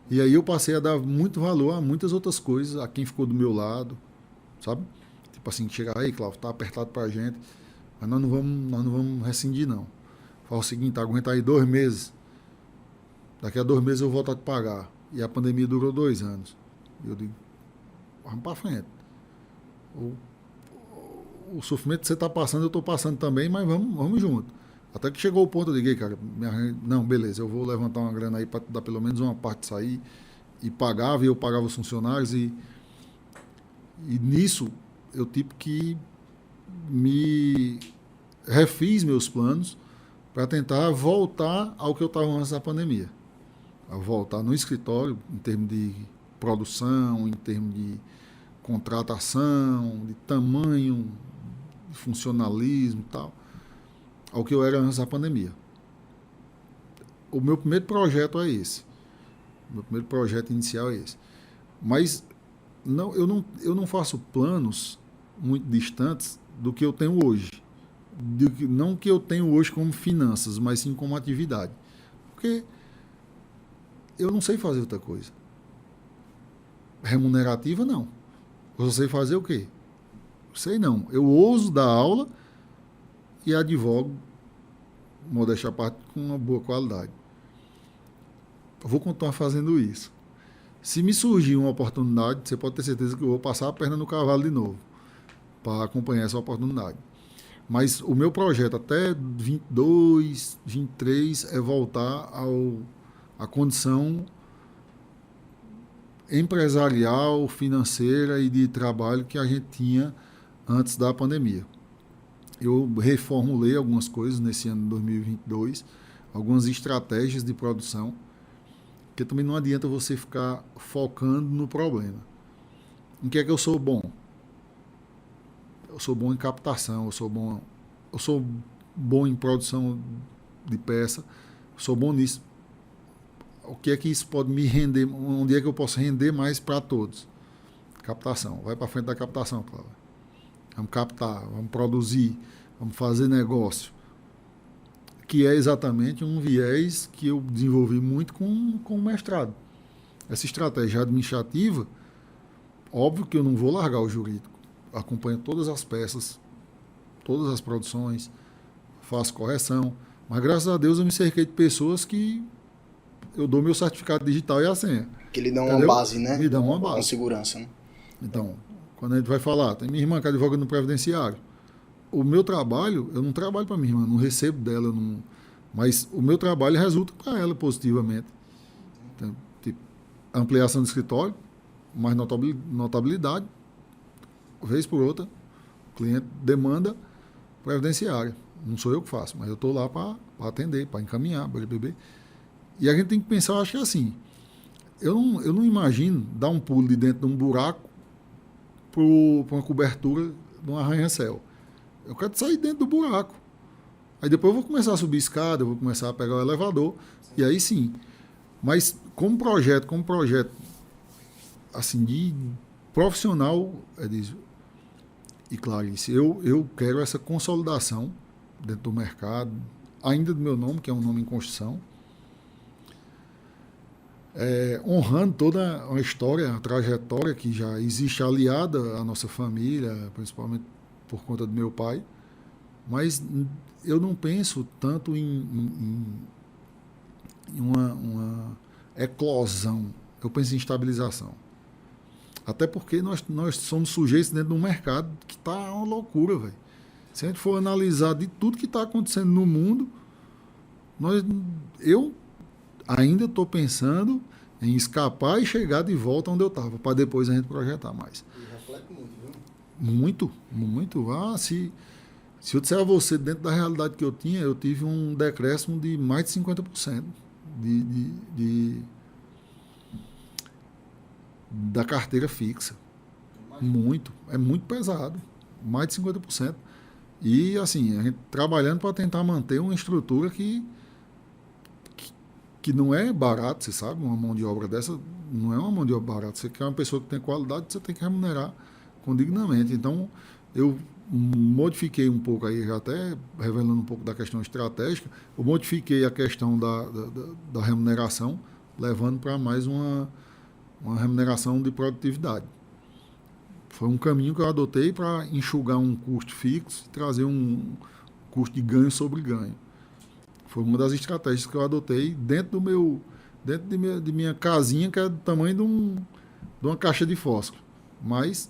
E aí eu passei a dar muito valor a muitas outras coisas, a quem ficou do meu lado, sabe? Tipo assim, chegar aí, Cláudio, tá apertado pra gente, mas nós não vamos rescindir, não. Fala o seguinte, aguenta aí 2 meses, daqui a 2 meses eu volto a te pagar. E a pandemia durou 2 anos. E eu digo, vamos para frente. O sofrimento que você está passando, eu estou passando também, mas vamos junto. Até que chegou o ponto, eu liguei, cara, não, beleza, eu vou levantar uma grana aí para dar pelo menos uma parte sair. E eu pagava os funcionários, e nisso eu tive que me refiz meus planos para tentar voltar ao que eu estava antes da pandemia. A voltar no escritório, em termos de produção, em termos de contratação, de tamanho, de funcionalismo e tal, ao que eu era antes da pandemia. O meu primeiro projeto é esse. O meu primeiro projeto inicial é esse. Mas eu não faço planos muito distantes do que eu tenho hoje. Não que eu tenho hoje como finanças, mas sim como atividade. Porque eu não sei fazer outra coisa. remunerativa, não. Eu sei fazer o quê? Sei não. Eu ouso dar aula e advogo, modéstia à parte, com uma boa qualidade. Eu vou continuar fazendo isso. Se me surgir uma oportunidade, você pode ter certeza que eu vou passar a perna no cavalo de novo para acompanhar essa oportunidade. Mas o meu projeto até 22, 23 é voltar à condição empresarial, financeira e de trabalho que a gente tinha antes da pandemia. Eu reformulei algumas coisas nesse ano de 2022, algumas estratégias de produção, porque também não adianta você ficar focando no problema. Em que é que eu sou bom? Eu sou bom em captação, eu sou bom em produção de peça, sou bom nisso. O que é que isso pode me render? Onde é que eu posso render mais para todos? Captação. Vai para frente da captação, Cláudio. Vamos captar, vamos produzir, vamos fazer negócio. Que é exatamente um viés que eu desenvolvi muito com o mestrado. Essa estratégia administrativa, óbvio que eu não vou largar o jurídico. Acompanho todas as peças, todas as produções, faço correção. Mas, graças a Deus, eu me cerquei de pessoas que eu dou meu certificado digital e a senha. Que lhe dão uma base, né? Me dão uma base. Com segurança, né? Então, quando a gente vai falar, tem minha irmã que advoga no previdenciário. O meu trabalho, eu não trabalho para minha irmã, não recebo dela, mas o meu trabalho resulta para ela positivamente. Então, tipo, ampliação do escritório, mais notabilidade, vez por outra, o cliente demanda previdenciária. Não sou eu que faço, mas eu estou lá para atender, para encaminhar, para beber. E a gente tem que pensar, eu acho que é assim, eu não imagino dar um pulo de dentro de um buraco para uma cobertura de um arranha-céu. Eu quero sair dentro do buraco. Aí depois eu vou começar a subir escada, eu vou começar a pegar o elevador, e aí sim. Mas como projeto assim, de profissional, e Clarice, eu quero essa consolidação dentro do mercado, ainda do meu nome, que é um nome em construção, honrando toda a história, a trajetória que já existe aliada à nossa família, principalmente por conta do meu pai, mas eu não penso tanto em uma eclosão, eu penso em estabilização. Até porque nós somos sujeitos dentro de um mercado que está uma loucura, velho. Se a gente for analisar de tudo que está acontecendo no mundo, eu ainda estou pensando em escapar e chegar de volta onde eu estava, para depois a gente projetar mais. E reflete muito, viu? Muito, muito. Se eu disser a você, dentro da realidade que eu tinha, eu tive um decréscimo de mais de 50% da carteira fixa. Muito. É muito pesado. Mais de 50%. E, assim, a gente trabalhando para tentar manter uma estrutura que não é barato, você sabe, uma mão de obra dessa não é uma mão de obra barata. Você quer uma pessoa que tem qualidade, você tem que remunerar dignamente. Então, eu modifiquei um pouco aí, já até revelando um pouco da questão estratégica, eu modifiquei a questão da remuneração, levando para mais uma remuneração de produtividade. Foi um caminho que eu adotei para enxugar um custo fixo e trazer um custo de ganho sobre ganho. Foi uma das estratégias que eu adotei dentro de minha casinha, que é do tamanho de uma caixa de fósforo. Mas,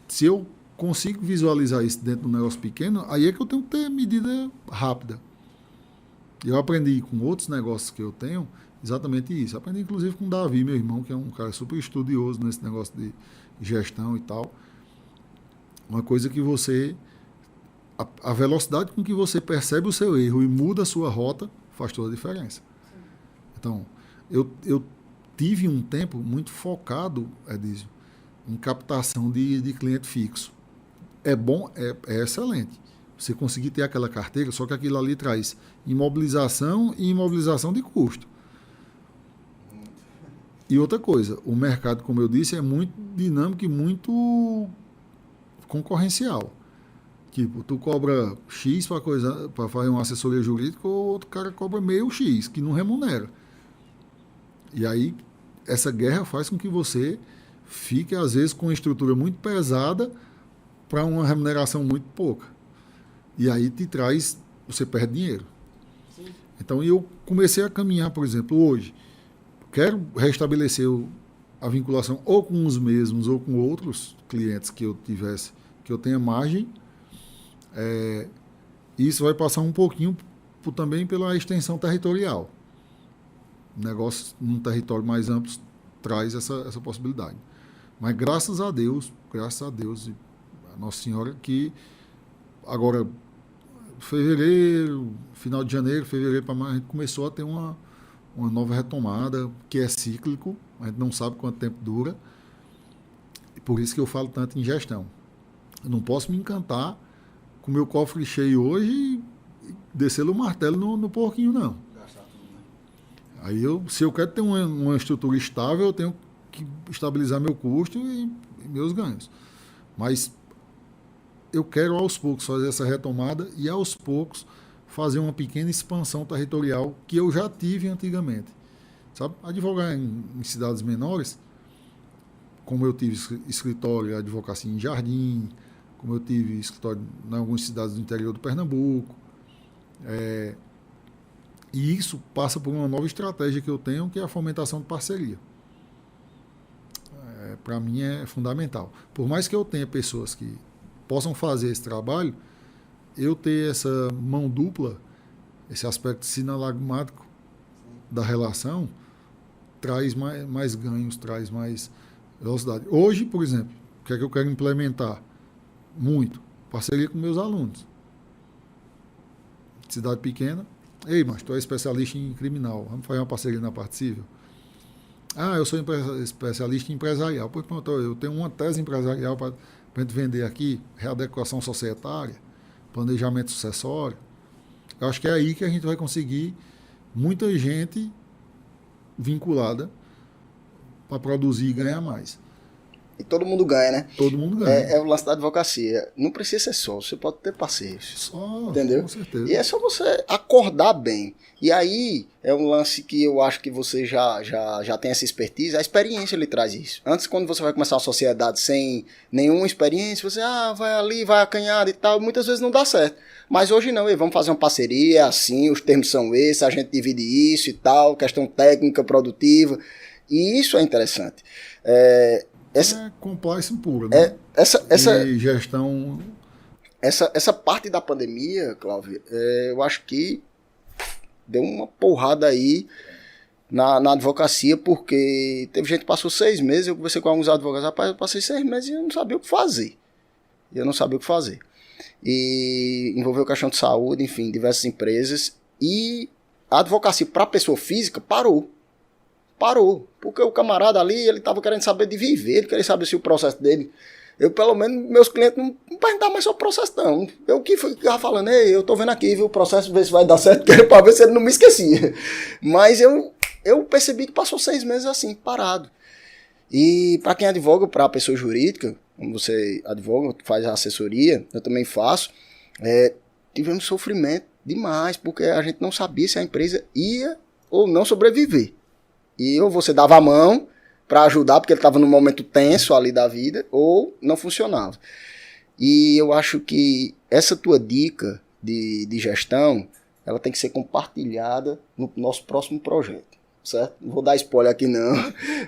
se eu consigo visualizar isso dentro de um negócio pequeno, aí é que eu tenho que ter medida rápida. Eu aprendi com outros negócios que eu tenho exatamente isso. Aprendi, inclusive, com o Davi, meu irmão, que é um cara super estudioso nesse negócio de gestão e tal. Uma coisa que você... A velocidade com que você percebe o seu erro e muda a sua rota faz toda a diferença. Sim. Então, eu tive um tempo muito focado, Edísio, em captação de cliente fixo. É bom, é excelente. Você conseguir ter aquela carteira, só que aquilo ali traz imobilização e imobilização de custo. E outra coisa, o mercado, como eu disse, é muito dinâmico e muito concorrencial. Tipo, tu cobra X para fazer uma assessoria jurídica, ou outro cara cobra meio X, que não remunera. E aí essa guerra faz com que você fique, às vezes, com uma estrutura muito pesada para uma remuneração muito pouca. E aí você perde dinheiro. Sim. Então, eu comecei a caminhar, por exemplo, hoje. Quero restabelecer a vinculação ou com os mesmos ou com outros clientes que eu tenha margem. Isso vai passar um pouquinho também pela extensão territorial. Negócio num território mais amplo traz essa possibilidade. Mas graças a Deus, a Nossa Senhora, que agora, final de janeiro, fevereiro para mais, a gente começou a ter uma nova retomada, que é cíclico, a gente não sabe quanto tempo dura, e por isso que eu falo tanto em gestão. Eu não posso me encantar com o meu cofre cheio hoje e descer o martelo no porquinho, não. Aí, se eu quero ter uma estrutura estável, eu tenho que estabilizar meu custo e meus ganhos. Mas eu quero, aos poucos, fazer essa retomada e, aos poucos, fazer uma pequena expansão territorial que eu já tive antigamente. Sabe? Advogar em cidades menores, como eu tive escritório e advocacia em Jardim, como eu tive escritório em algumas cidades do interior do Pernambuco. E isso passa por uma nova estratégia que eu tenho, que é a fomentação de parceria. Para mim é fundamental. Por mais que eu tenha pessoas que possam fazer esse trabalho, eu ter essa mão dupla, esse aspecto sinalagmático da relação, traz mais ganhos, traz mais velocidade. Hoje, por exemplo, o que é que eu quero implementar? Muito. Parceria com meus alunos. Cidade pequena. Ei, mas tu é especialista em criminal. Vamos fazer uma parceria na parte civil? Eu sou especialista em empresarial. Pois pronto, eu tenho uma tese empresarial para a gente vender aqui, readequação societária, planejamento sucessório. Eu acho que é aí que a gente vai conseguir muita gente vinculada para produzir e ganhar mais. E todo mundo ganha, né? Todo mundo ganha. É o lance da advocacia. Não precisa ser só, você pode ter parceiros. Só, entendeu? Com certeza. E é só você acordar bem. E aí é um lance que eu acho que você já tem essa expertise. A experiência lhe traz isso. Antes, quando você vai começar uma sociedade sem nenhuma experiência, você vai ali, vai acanhado e tal. Muitas vezes não dá certo. Mas hoje não, vamos fazer uma parceria, é assim, os termos são esses, a gente divide isso e tal, questão técnica, produtiva. E isso é interessante. É compliance pura, né? E gestão. Essa parte da pandemia, Cláudio, eu acho que deu uma porrada aí na advocacia, porque teve gente que passou 6 meses, eu conversei com alguns advogados, rapaz, eu passei 6 meses e eu não sabia o que fazer. E envolveu questão de saúde, enfim, diversas empresas, e a advocacia para a pessoa física parou, porque o camarada ali, ele estava querendo saber de viver, ele queria saber se o processo dele, pelo menos, meus clientes não perguntavam mais sobre o processo, não. Eu que ficava falando, eu tô vendo aqui, viu, o processo, ver se vai dar certo, para ver se ele não me esquecia. Mas eu percebi que passou 6 meses assim, parado. E para quem advoga, para a pessoa jurídica, como você advoga, faz a assessoria, eu também faço, tivemos sofrimento demais, porque a gente não sabia se a empresa ia ou não sobreviver. E ou você dava a mão para ajudar, porque ele estava num momento tenso ali da vida, ou não funcionava. E eu acho que essa tua dica de gestão, ela tem que ser compartilhada no nosso próximo projeto, certo? Não vou dar spoiler aqui não,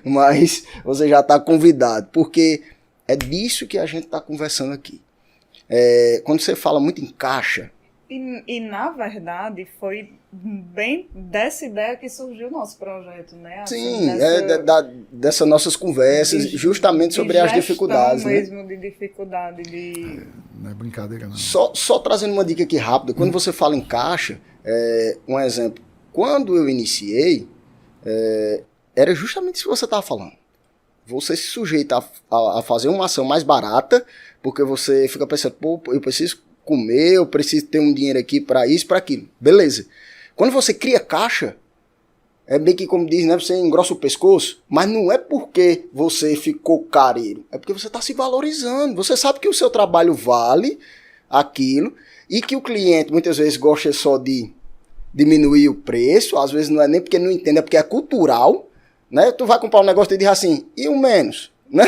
mas você já está convidado, porque é disso que a gente está conversando aqui. Quando você fala muito em caixa... E na verdade, foi bem dessa ideia que surgiu o nosso projeto, né? Assim, sim, dessas nossas conversas, justamente sobre as dificuldades. Mesmo, né? De dificuldade, de... Não é brincadeira, não. Só trazendo uma dica aqui rápida, quando você fala em caixa, um exemplo, quando eu iniciei, era justamente isso que você estava falando. Você se sujeita a fazer uma ação mais barata, porque você fica pensando, eu preciso comer, eu preciso ter um dinheiro aqui para isso, para aquilo. Beleza. Quando você cria caixa, é bem que, como diz, né, você engrossa o pescoço, mas não é porque você ficou careiro, é porque você está se valorizando. Você sabe que o seu trabalho vale aquilo e que o cliente muitas vezes gosta só de diminuir o preço, às vezes não é nem porque não entende, é porque é cultural, né? Tu vai comprar um negócio e diz assim, e o menos, né?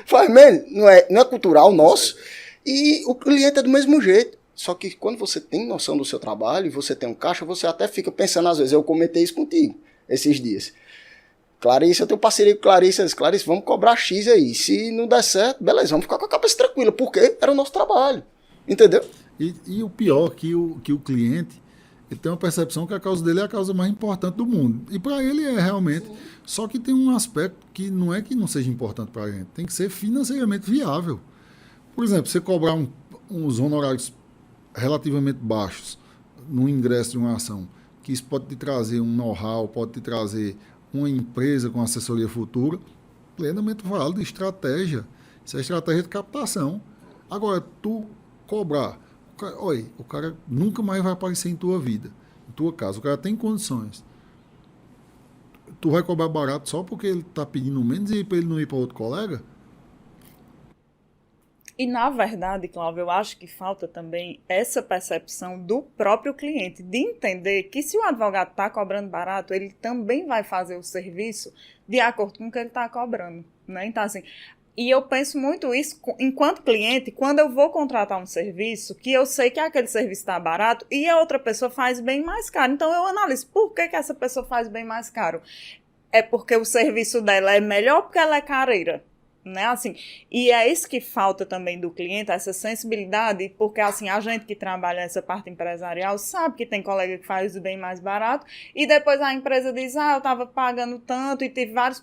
Faz menos, não é cultural nosso, e o cliente é do mesmo jeito. Só que quando você tem noção do seu trabalho, você tem um caixa, você até fica pensando, às vezes, eu comentei isso contigo esses dias. Clarice, eu tenho parceria com Clarice, eu disse, Clarice, vamos cobrar X aí. Se não der certo, beleza, vamos ficar com a cabeça tranquila, porque era o nosso trabalho. Entendeu? E o pior, que o cliente ele tem uma percepção que a causa dele é a causa mais importante do mundo. E para ele é realmente. Sim. Só que tem um aspecto que não é que não seja importante para a gente, tem que ser financeiramente viável. Por exemplo, você cobrar uns honorários relativamente baixos no ingresso de uma ação, que isso pode te trazer um know-how, pode te trazer uma empresa com assessoria futura, plenamente válido, estratégia. Isso é estratégia de captação. Agora, tu cobrar, o cara nunca mais vai aparecer em tua vida, em tua casa, o cara tem condições. Tu vai cobrar barato só porque ele está pedindo menos e para ele não ir para outro colega? E, na verdade, Cláudio, eu acho que falta também essa percepção do próprio cliente, de entender que se o advogado está cobrando barato, ele também vai fazer o serviço de acordo com o que ele está cobrando, né? Então, assim, e eu penso muito isso enquanto cliente, quando eu vou contratar um serviço, que eu sei que aquele serviço está barato e a outra pessoa faz bem mais caro. Então, eu analiso por que essa pessoa faz bem mais caro. É porque o serviço dela é melhor porque ela é careira. Né, assim, e é isso que falta também do cliente, essa sensibilidade, porque assim, a gente que trabalha essa parte empresarial sabe que tem colega que faz bem mais barato e depois a empresa diz, eu estava pagando tanto e teve vários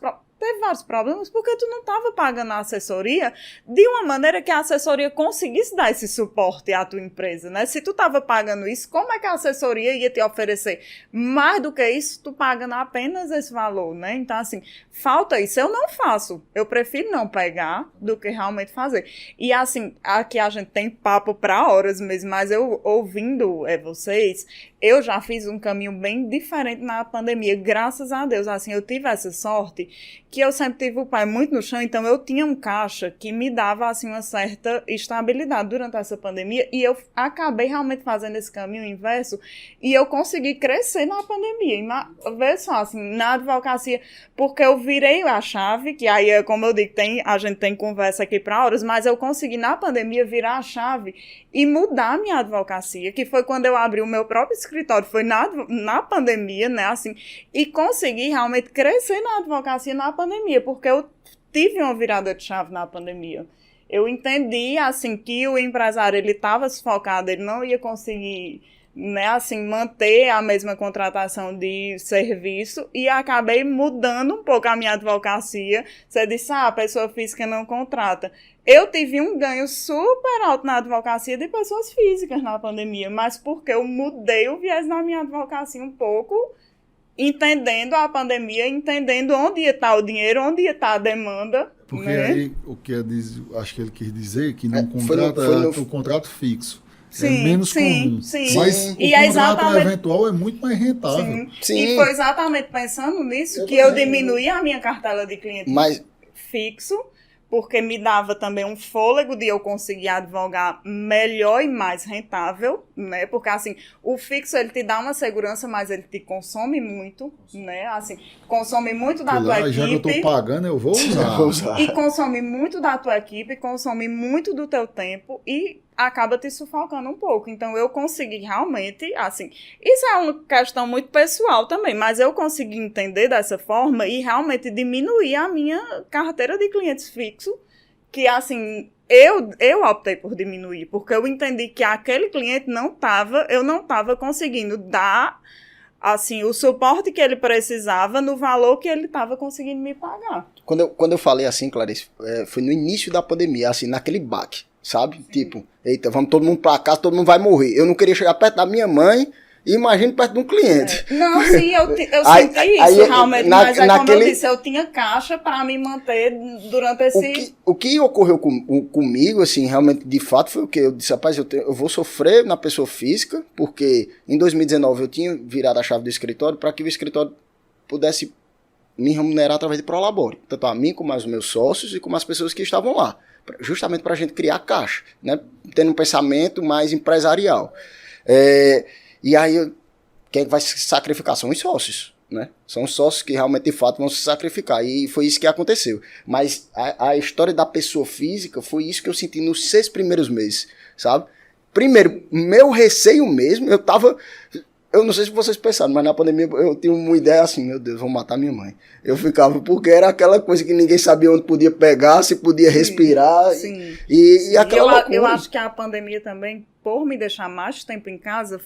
problemas porque tu não estava pagando a assessoria de uma maneira que a assessoria conseguisse dar esse suporte à tua empresa, né? Se tu estava pagando isso, como é que a assessoria ia te oferecer mais do que isso, tu pagando apenas esse valor, né? Então, assim, falta isso. Eu não faço. Eu prefiro não pegar do que realmente fazer. E, assim, aqui a gente tem papo para horas mesmo, mas eu ouvindo vocês, eu já fiz um caminho bem diferente na pandemia, graças a Deus. Assim, eu tive essa sorte que eu sempre tive o pé muito no chão, então eu tinha um caixa que me dava, assim, uma certa estabilidade durante essa pandemia e eu acabei realmente fazendo esse caminho inverso e eu consegui crescer na pandemia. Vê só, assim, na advocacia, porque eu virei a chave, que aí, como eu digo, a gente tem conversa aqui para horas, mas eu consegui na pandemia virar a chave e mudar a minha advocacia, que foi quando eu abri o meu próprio escritório, foi na pandemia, né, assim, e consegui realmente crescer na advocacia na pandemia, porque eu tive uma virada de chave na pandemia. Eu entendi, assim, que o empresário, ele estava sufocado, ele não ia conseguir, né, assim, manter a mesma contratação de serviço e acabei mudando um pouco a minha advocacia. Você disse, a pessoa física não contrata. Eu tive um ganho super alto na advocacia de pessoas físicas na pandemia, mas porque eu mudei o viés na minha advocacia um pouco, entendendo a pandemia, entendendo onde ia estar o dinheiro, onde ia estar a demanda. Porque né? Aí, acho que ele quis dizer que não contrata o contrato fixo. Sim, é menos comum. Sim. Mas o contrato eventual é muito mais rentável. Sim. E foi exatamente pensando nisso que eu diminuí a minha cartela de cliente fixo, porque me dava também um fôlego de eu conseguir advogar melhor e mais rentável, né? Porque, assim, o fixo, ele te dá uma segurança, mas ele te consome muito, né? Assim, consome muito da tua equipe. Já que eu tô pagando, eu vou usar. E consome muito da tua equipe, consome muito do teu tempo e acaba te sufocando um pouco. Então, eu consegui realmente, assim, isso é uma questão muito pessoal também, mas eu consegui entender dessa forma e realmente diminuir a minha carteira de clientes fixo, que, assim, eu optei por diminuir, porque eu entendi que aquele cliente eu não estava conseguindo dar, assim, o suporte que ele precisava no valor que ele estava conseguindo me pagar. Quando eu falei assim, Clarice, foi no início da pandemia, assim, naquele baque. Sabe? Sim. Tipo, eita, vamos todo mundo pra casa, todo mundo vai morrer. Eu não queria chegar perto da minha mãe e imagino perto de um cliente. Não, sim, eu senti isso realmente, mas como eu disse, eu tinha caixa para me manter durante esse... O que ocorreu comigo, assim, realmente, de fato, foi o que eu disse, rapaz, eu vou sofrer na pessoa física, porque em 2019 eu tinha virado a chave do escritório para que o escritório pudesse me remunerar através de Prolabore, tanto a mim como aos meus sócios e como as pessoas que estavam lá, justamente para a gente criar caixa, né? Tendo um pensamento mais empresarial. E aí, quem vai se sacrificar são os sócios, né? São sócios que realmente, de fato, vão se sacrificar. E foi isso que aconteceu. Mas a história da pessoa física foi isso que eu senti nos 6 primeiros meses, sabe? Primeiro, meu receio mesmo, eu não sei se vocês pensaram, mas na pandemia eu tinha uma ideia assim, meu Deus, vou matar minha mãe. Eu ficava, porque era aquela coisa que ninguém sabia onde podia pegar, se podia respirar. Sim. E aquela loucura. Eu acho que a pandemia também, por me deixar mais tempo em casa,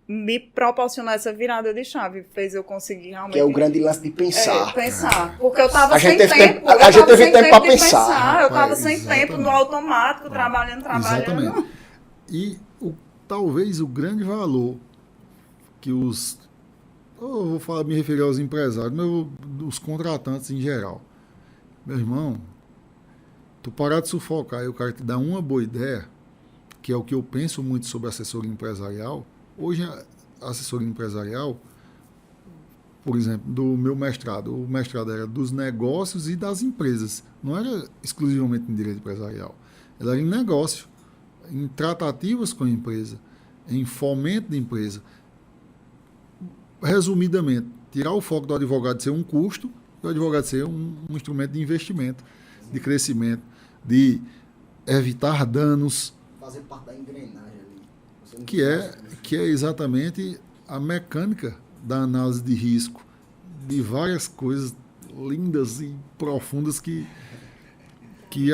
me proporcionou essa virada de chave, fez eu conseguir realmente... Que é o grande lance de pensar. Pensar, porque eu tava sem tempo. tempo. A gente teve tempo para pensar. Eu tava sem tempo, no automático, trabalhando. Exatamente. E talvez o grande valor que eu vou me referir aos empresários, os contratantes em geral. Meu irmão, tu parar de sufocar e o cara te dá uma boa ideia, que é o que eu penso muito sobre assessoria empresarial. Hoje, a assessoria empresarial, por exemplo, do meu mestrado, o mestrado era dos negócios e das empresas, não era exclusivamente em direito empresarial, ela era em negócio, em tratativas com a empresa, em fomento da empresa. Resumidamente, tirar o foco do advogado de ser um custo e o advogado ser um instrumento de investimento, de crescimento, de evitar danos. Fazer parte da engrenagem ali. Que é exatamente a mecânica da análise de risco, de várias coisas lindas e profundas que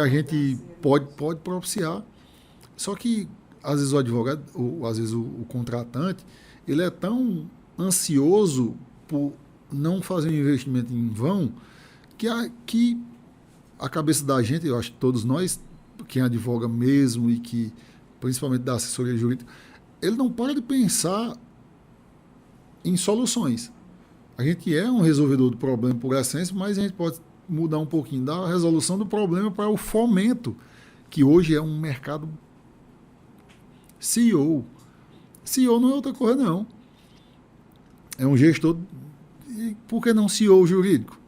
a gente pode propiciar. Só que, às vezes, o advogado, ou às vezes o contratante, ele é tão ansioso por não fazer um investimento em vão, que a cabeça da gente, eu acho que todos nós, quem advoga mesmo e que, principalmente da assessoria jurídica, ele não para de pensar em soluções. A gente é um resolvedor do problema por essência, mas a gente pode mudar um pouquinho da resolução do problema para o fomento, que hoje é um mercado CEO. CEO não é outra coisa, não. É um gestor, e por que não CEO jurídico?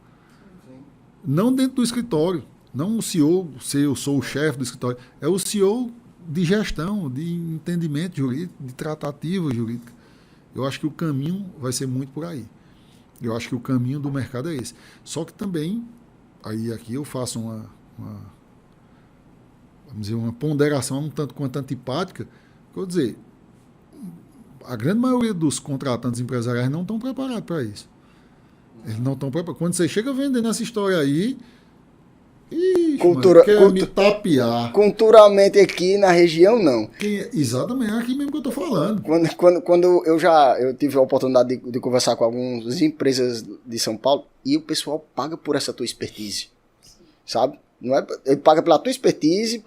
Não dentro do escritório, não o CEO, se eu sou o chefe do escritório, é o CEO de gestão, de entendimento jurídico, de tratativa jurídica. Eu acho que o caminho vai ser muito por aí. Eu acho que o caminho do mercado é esse. Só que também, aí aqui eu faço vamos dizer, uma ponderação um tanto quanto antipática, que eu vou dizer, a grande maioria dos contratantes empresariais não estão preparados para isso. Eles não estão preparados. Quando você chega vendendo essa história aí, quer me tapear. Culturalmente aqui na região, não. Exatamente, é aqui mesmo que eu estou falando. Quando eu tive a oportunidade de conversar com algumas empresas de São Paulo, e o pessoal paga por essa tua expertise, sabe? Não é, ele paga pela tua expertise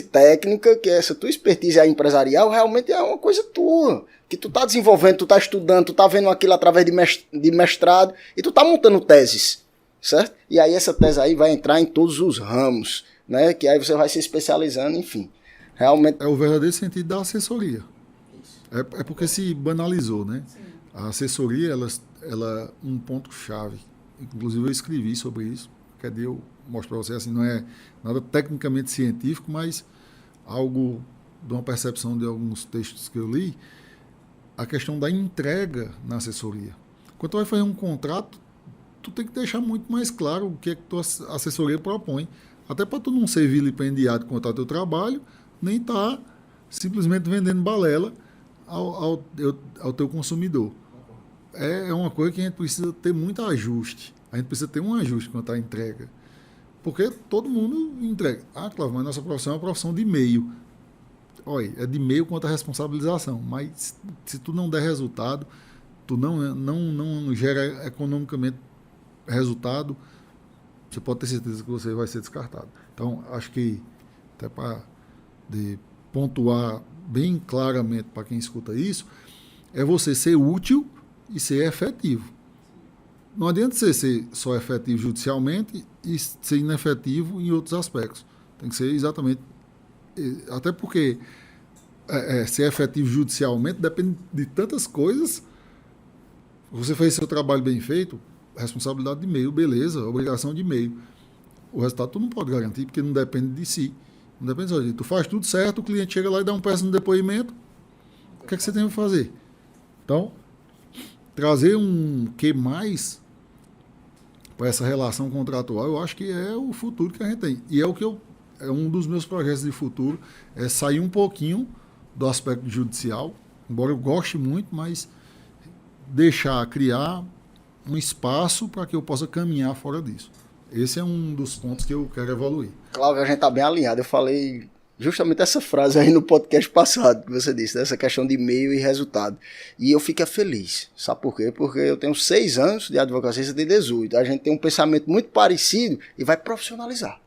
técnica, que essa tua expertise empresarial realmente é uma coisa tua, que tu tá desenvolvendo, tu tá estudando, tu tá vendo aquilo através de mestrado, e tu tá montando teses, certo? E aí essa tese aí vai entrar em todos os ramos, né? Que aí você vai se especializando, enfim. Realmente... É o verdadeiro sentido da assessoria. É porque se banalizou, né? Sim. A assessoria, ela é um ponto-chave. Inclusive eu escrevi sobre isso. Cadê eu mostro para você, assim, não é nada tecnicamente científico, mas algo de uma percepção de alguns textos que eu li, a questão da entrega na assessoria. Quando tu vai fazer um contrato, tu tem que deixar muito mais claro o que é que tua assessoria propõe, até para tu não ser vilipendiado quanto ao teu trabalho, nem estar simplesmente vendendo balela ao teu consumidor. É uma coisa que a gente precisa ter muito ajuste. A gente precisa ter um ajuste quanto à entrega. Porque todo mundo entrega. Claro, mas nossa profissão é uma profissão de meio. Olha, é de meio quanto à responsabilização. Mas se tu não der resultado, tu não gera economicamente resultado, você pode ter certeza que você vai ser descartado. Então, acho que, até para pontuar bem claramente para quem escuta isso, é você ser útil e ser efetivo. Não adianta você ser só efetivo judicialmente e ser inefetivo em outros aspectos. Tem que ser exatamente... Até porque ser efetivo judicialmente depende de tantas coisas. Você fez seu trabalho bem feito, responsabilidade de meio, beleza, obrigação de meio. O resultado tu não pode garantir, porque não depende de si. Não depende só de ti. Tu faz tudo certo, o cliente chega lá e dá um péssimo depoimento. O que é que você tem que fazer? Então, trazer um que mais para essa relação contratual, eu acho que é o futuro que a gente tem. E é o que é um dos meus projetos de futuro, é sair um pouquinho do aspecto judicial, embora eu goste muito, mas criar um espaço para que eu possa caminhar fora disso. Esse é um dos pontos que eu quero evoluir. Cláudio, a gente está bem alinhado. Eu falei justamente essa frase aí no podcast passado que você disse, dessa questão de meio e resultado. E eu fico feliz. Sabe por quê? Porque eu tenho 6 anos de advocacia, você tem 18. A gente tem um pensamento muito parecido e vai profissionalizar.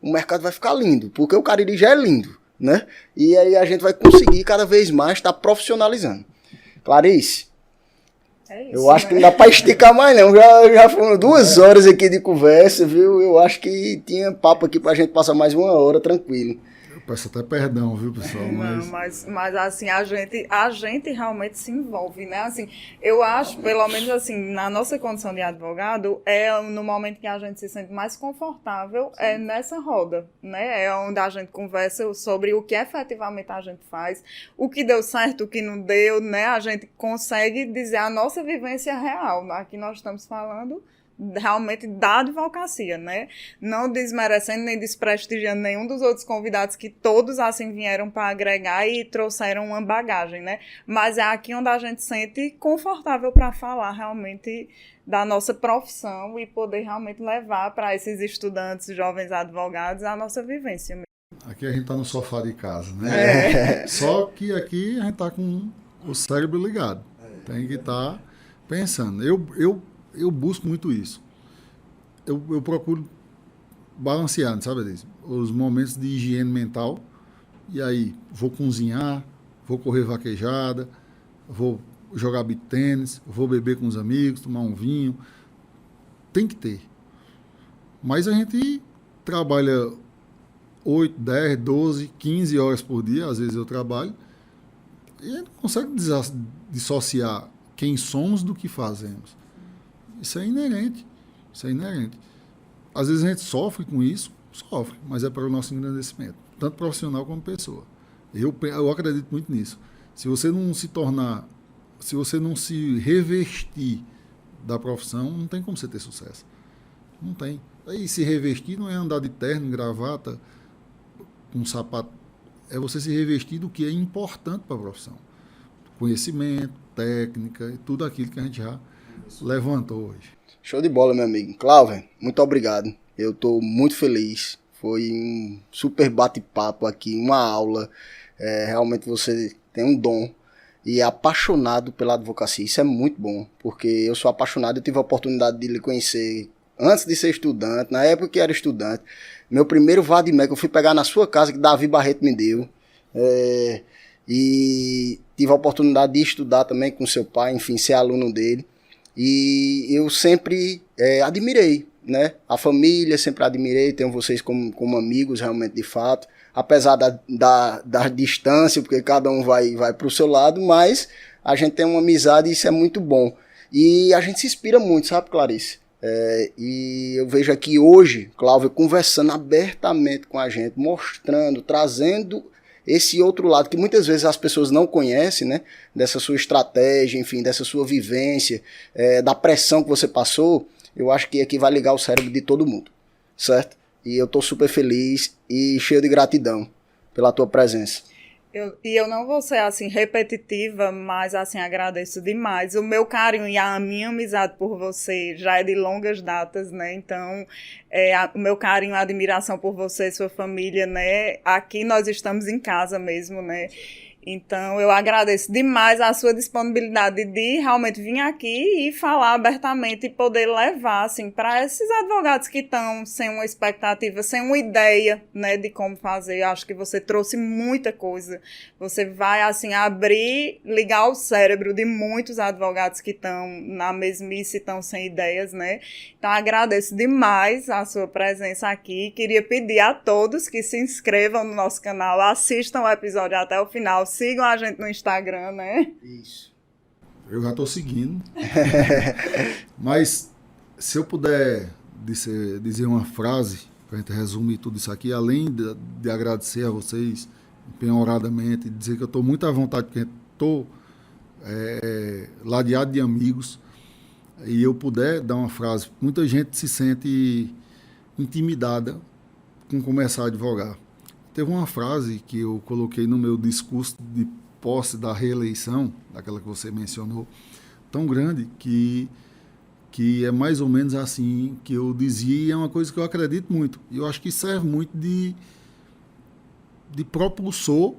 O mercado vai ficar lindo, porque o Cariri já é lindo, né? E aí a gente vai conseguir cada vez mais estar profissionalizando. Clarice, é isso, eu acho né? que não dá para esticar mais não, já foram 2 horas aqui de conversa, viu? Eu acho que tinha papo aqui pra gente passar mais 1 hora tranquilo. Eu peço até perdão, viu, pessoal? Não, mas assim, a gente realmente se envolve, né? Assim, eu acho, pelo menos assim, na nossa condição de advogado, é no momento que a gente se sente mais confortável, é nessa roda, né? É onde a gente conversa sobre o que efetivamente a gente faz, o que deu certo, o que não deu, né? A gente consegue dizer a nossa vivência real. Aqui nós estamos falando realmente da advocacia, né? Não desmerecendo nem desprestigiando nenhum dos outros convidados que todos assim vieram para agregar e trouxeram uma bagagem, né? Mas é aqui onde a gente se sente confortável para falar realmente da nossa profissão e poder realmente levar para esses estudantes, jovens advogados, a nossa vivência mesmo. Aqui a gente está no sofá de casa, né? Só que aqui a gente está com o cérebro ligado. Tem que estar pensando. Eu busco muito isso. Eu procuro balancear, sabe, Adísio? Os momentos de higiene mental. E aí, vou cozinhar, vou correr vaquejada, vou jogar beach tênis, vou beber com os amigos, tomar um vinho. Tem que ter. Mas a gente trabalha 8, 10, 12, 15 horas por dia, às vezes eu trabalho, e a gente não consegue dissociar quem somos do que fazemos. Isso é inerente. Às vezes a gente sofre com isso, mas é para o nosso engrandecimento, tanto profissional como pessoa. Eu acredito muito nisso. Se você não se revestir da profissão, não tem como você ter sucesso. Não tem. Aí se revestir não é andar de terno, gravata, com sapato. É você se revestir do que é importante para a profissão. Conhecimento, técnica e tudo aquilo que a gente já levantou hoje. Show de bola, meu amigo. Cláudio, muito obrigado. Eu estou muito feliz. Foi um super bate-papo aqui, uma aula. Realmente você tem um dom e é apaixonado pela advocacia. Isso é muito bom, porque eu sou apaixonado. Eu tive a oportunidade de lhe conhecer antes de ser estudante, na época que era estudante. Meu primeiro vademecum eu fui pegar na sua casa, que Davi Barreto me deu. E tive a oportunidade de estudar também com seu pai, enfim, ser aluno dele. E eu sempre admirei, né? A família sempre admirei, tenho vocês como amigos realmente de fato, apesar da distância, porque cada um vai para o seu lado, mas a gente tem uma amizade e isso é muito bom. E a gente se inspira muito, sabe, Clarice? E eu vejo aqui hoje, Cláudio, conversando abertamente com a gente, mostrando, trazendo esse outro lado que muitas vezes as pessoas não conhecem, né? Dessa sua estratégia, enfim, dessa sua vivência, da pressão que você passou. Eu acho que aqui vai ligar o cérebro de todo mundo, certo? E eu tô super feliz e cheio de gratidão pela tua presença. Eu não vou ser, assim, repetitiva, mas, assim, agradeço demais. O meu carinho e a minha amizade por você já é de longas datas, né? Então, o meu carinho e a admiração por você e sua família, né? Aqui nós estamos em casa mesmo, né? Então, eu agradeço demais a sua disponibilidade de realmente vir aqui e falar abertamente e poder levar, assim, para esses advogados que estão sem uma expectativa, sem uma ideia, né, de como fazer. Eu acho que você trouxe muita coisa. Você vai, assim, abrir, ligar o cérebro de muitos advogados que estão na mesmice, estão sem ideias, né? Então, agradeço demais a sua presença aqui. Queria pedir a todos que se inscrevam no nosso canal, assistam o episódio até o final, sigam a gente no Instagram, né? Isso. Eu já estou seguindo. Mas, se eu puder dizer uma frase, para a gente resumir tudo isso aqui, além de agradecer a vocês empenhoradamente, dizer que eu estou muito à vontade, porque estou ladeado de amigos, e eu puder dar uma frase, muita gente se sente intimidada com começar a advogar. Teve uma frase que eu coloquei no meu discurso de posse da reeleição, daquela que você mencionou, tão grande que é mais ou menos assim que eu dizia, e é uma coisa que eu acredito muito. E eu acho que serve muito de propulsor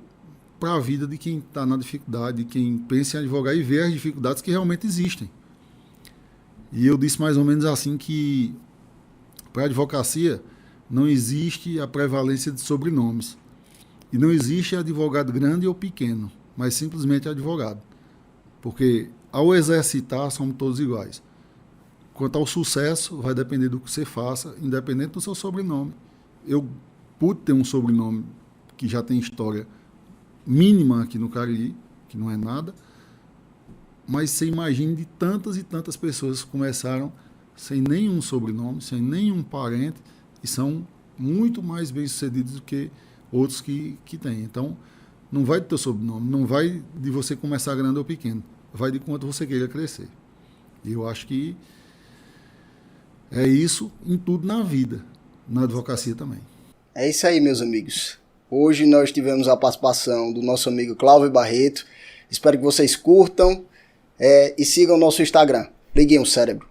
para a vida de quem está na dificuldade, de quem pensa em advogar e vê as dificuldades que realmente existem. E eu disse mais ou menos assim que para a advocacia não existe a prevalência de sobrenomes. E não existe advogado grande ou pequeno, mas simplesmente advogado. Porque ao exercitar somos todos iguais. Quanto ao sucesso, vai depender do que você faça, independente do seu sobrenome. Eu pude ter um sobrenome que já tem história mínima aqui no Cariri, que não é nada, mas você imagina de tantas e tantas pessoas que começaram sem nenhum sobrenome, sem nenhum parente, e são muito mais bem-sucedidos do que outros que têm. Então, não vai do teu sobrenome, não vai de você começar grande ou pequeno, vai de quanto você queira crescer. E eu acho que é isso em tudo na vida, na advocacia também. É isso aí, meus amigos. Hoje nós tivemos a participação do nosso amigo Cláudio Barreto. Espero que vocês curtam e sigam o nosso Instagram. Liguem o cérebro.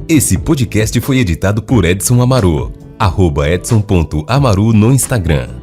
Esse podcast foi editado por Edson Amaru. @edson.amaru no Instagram.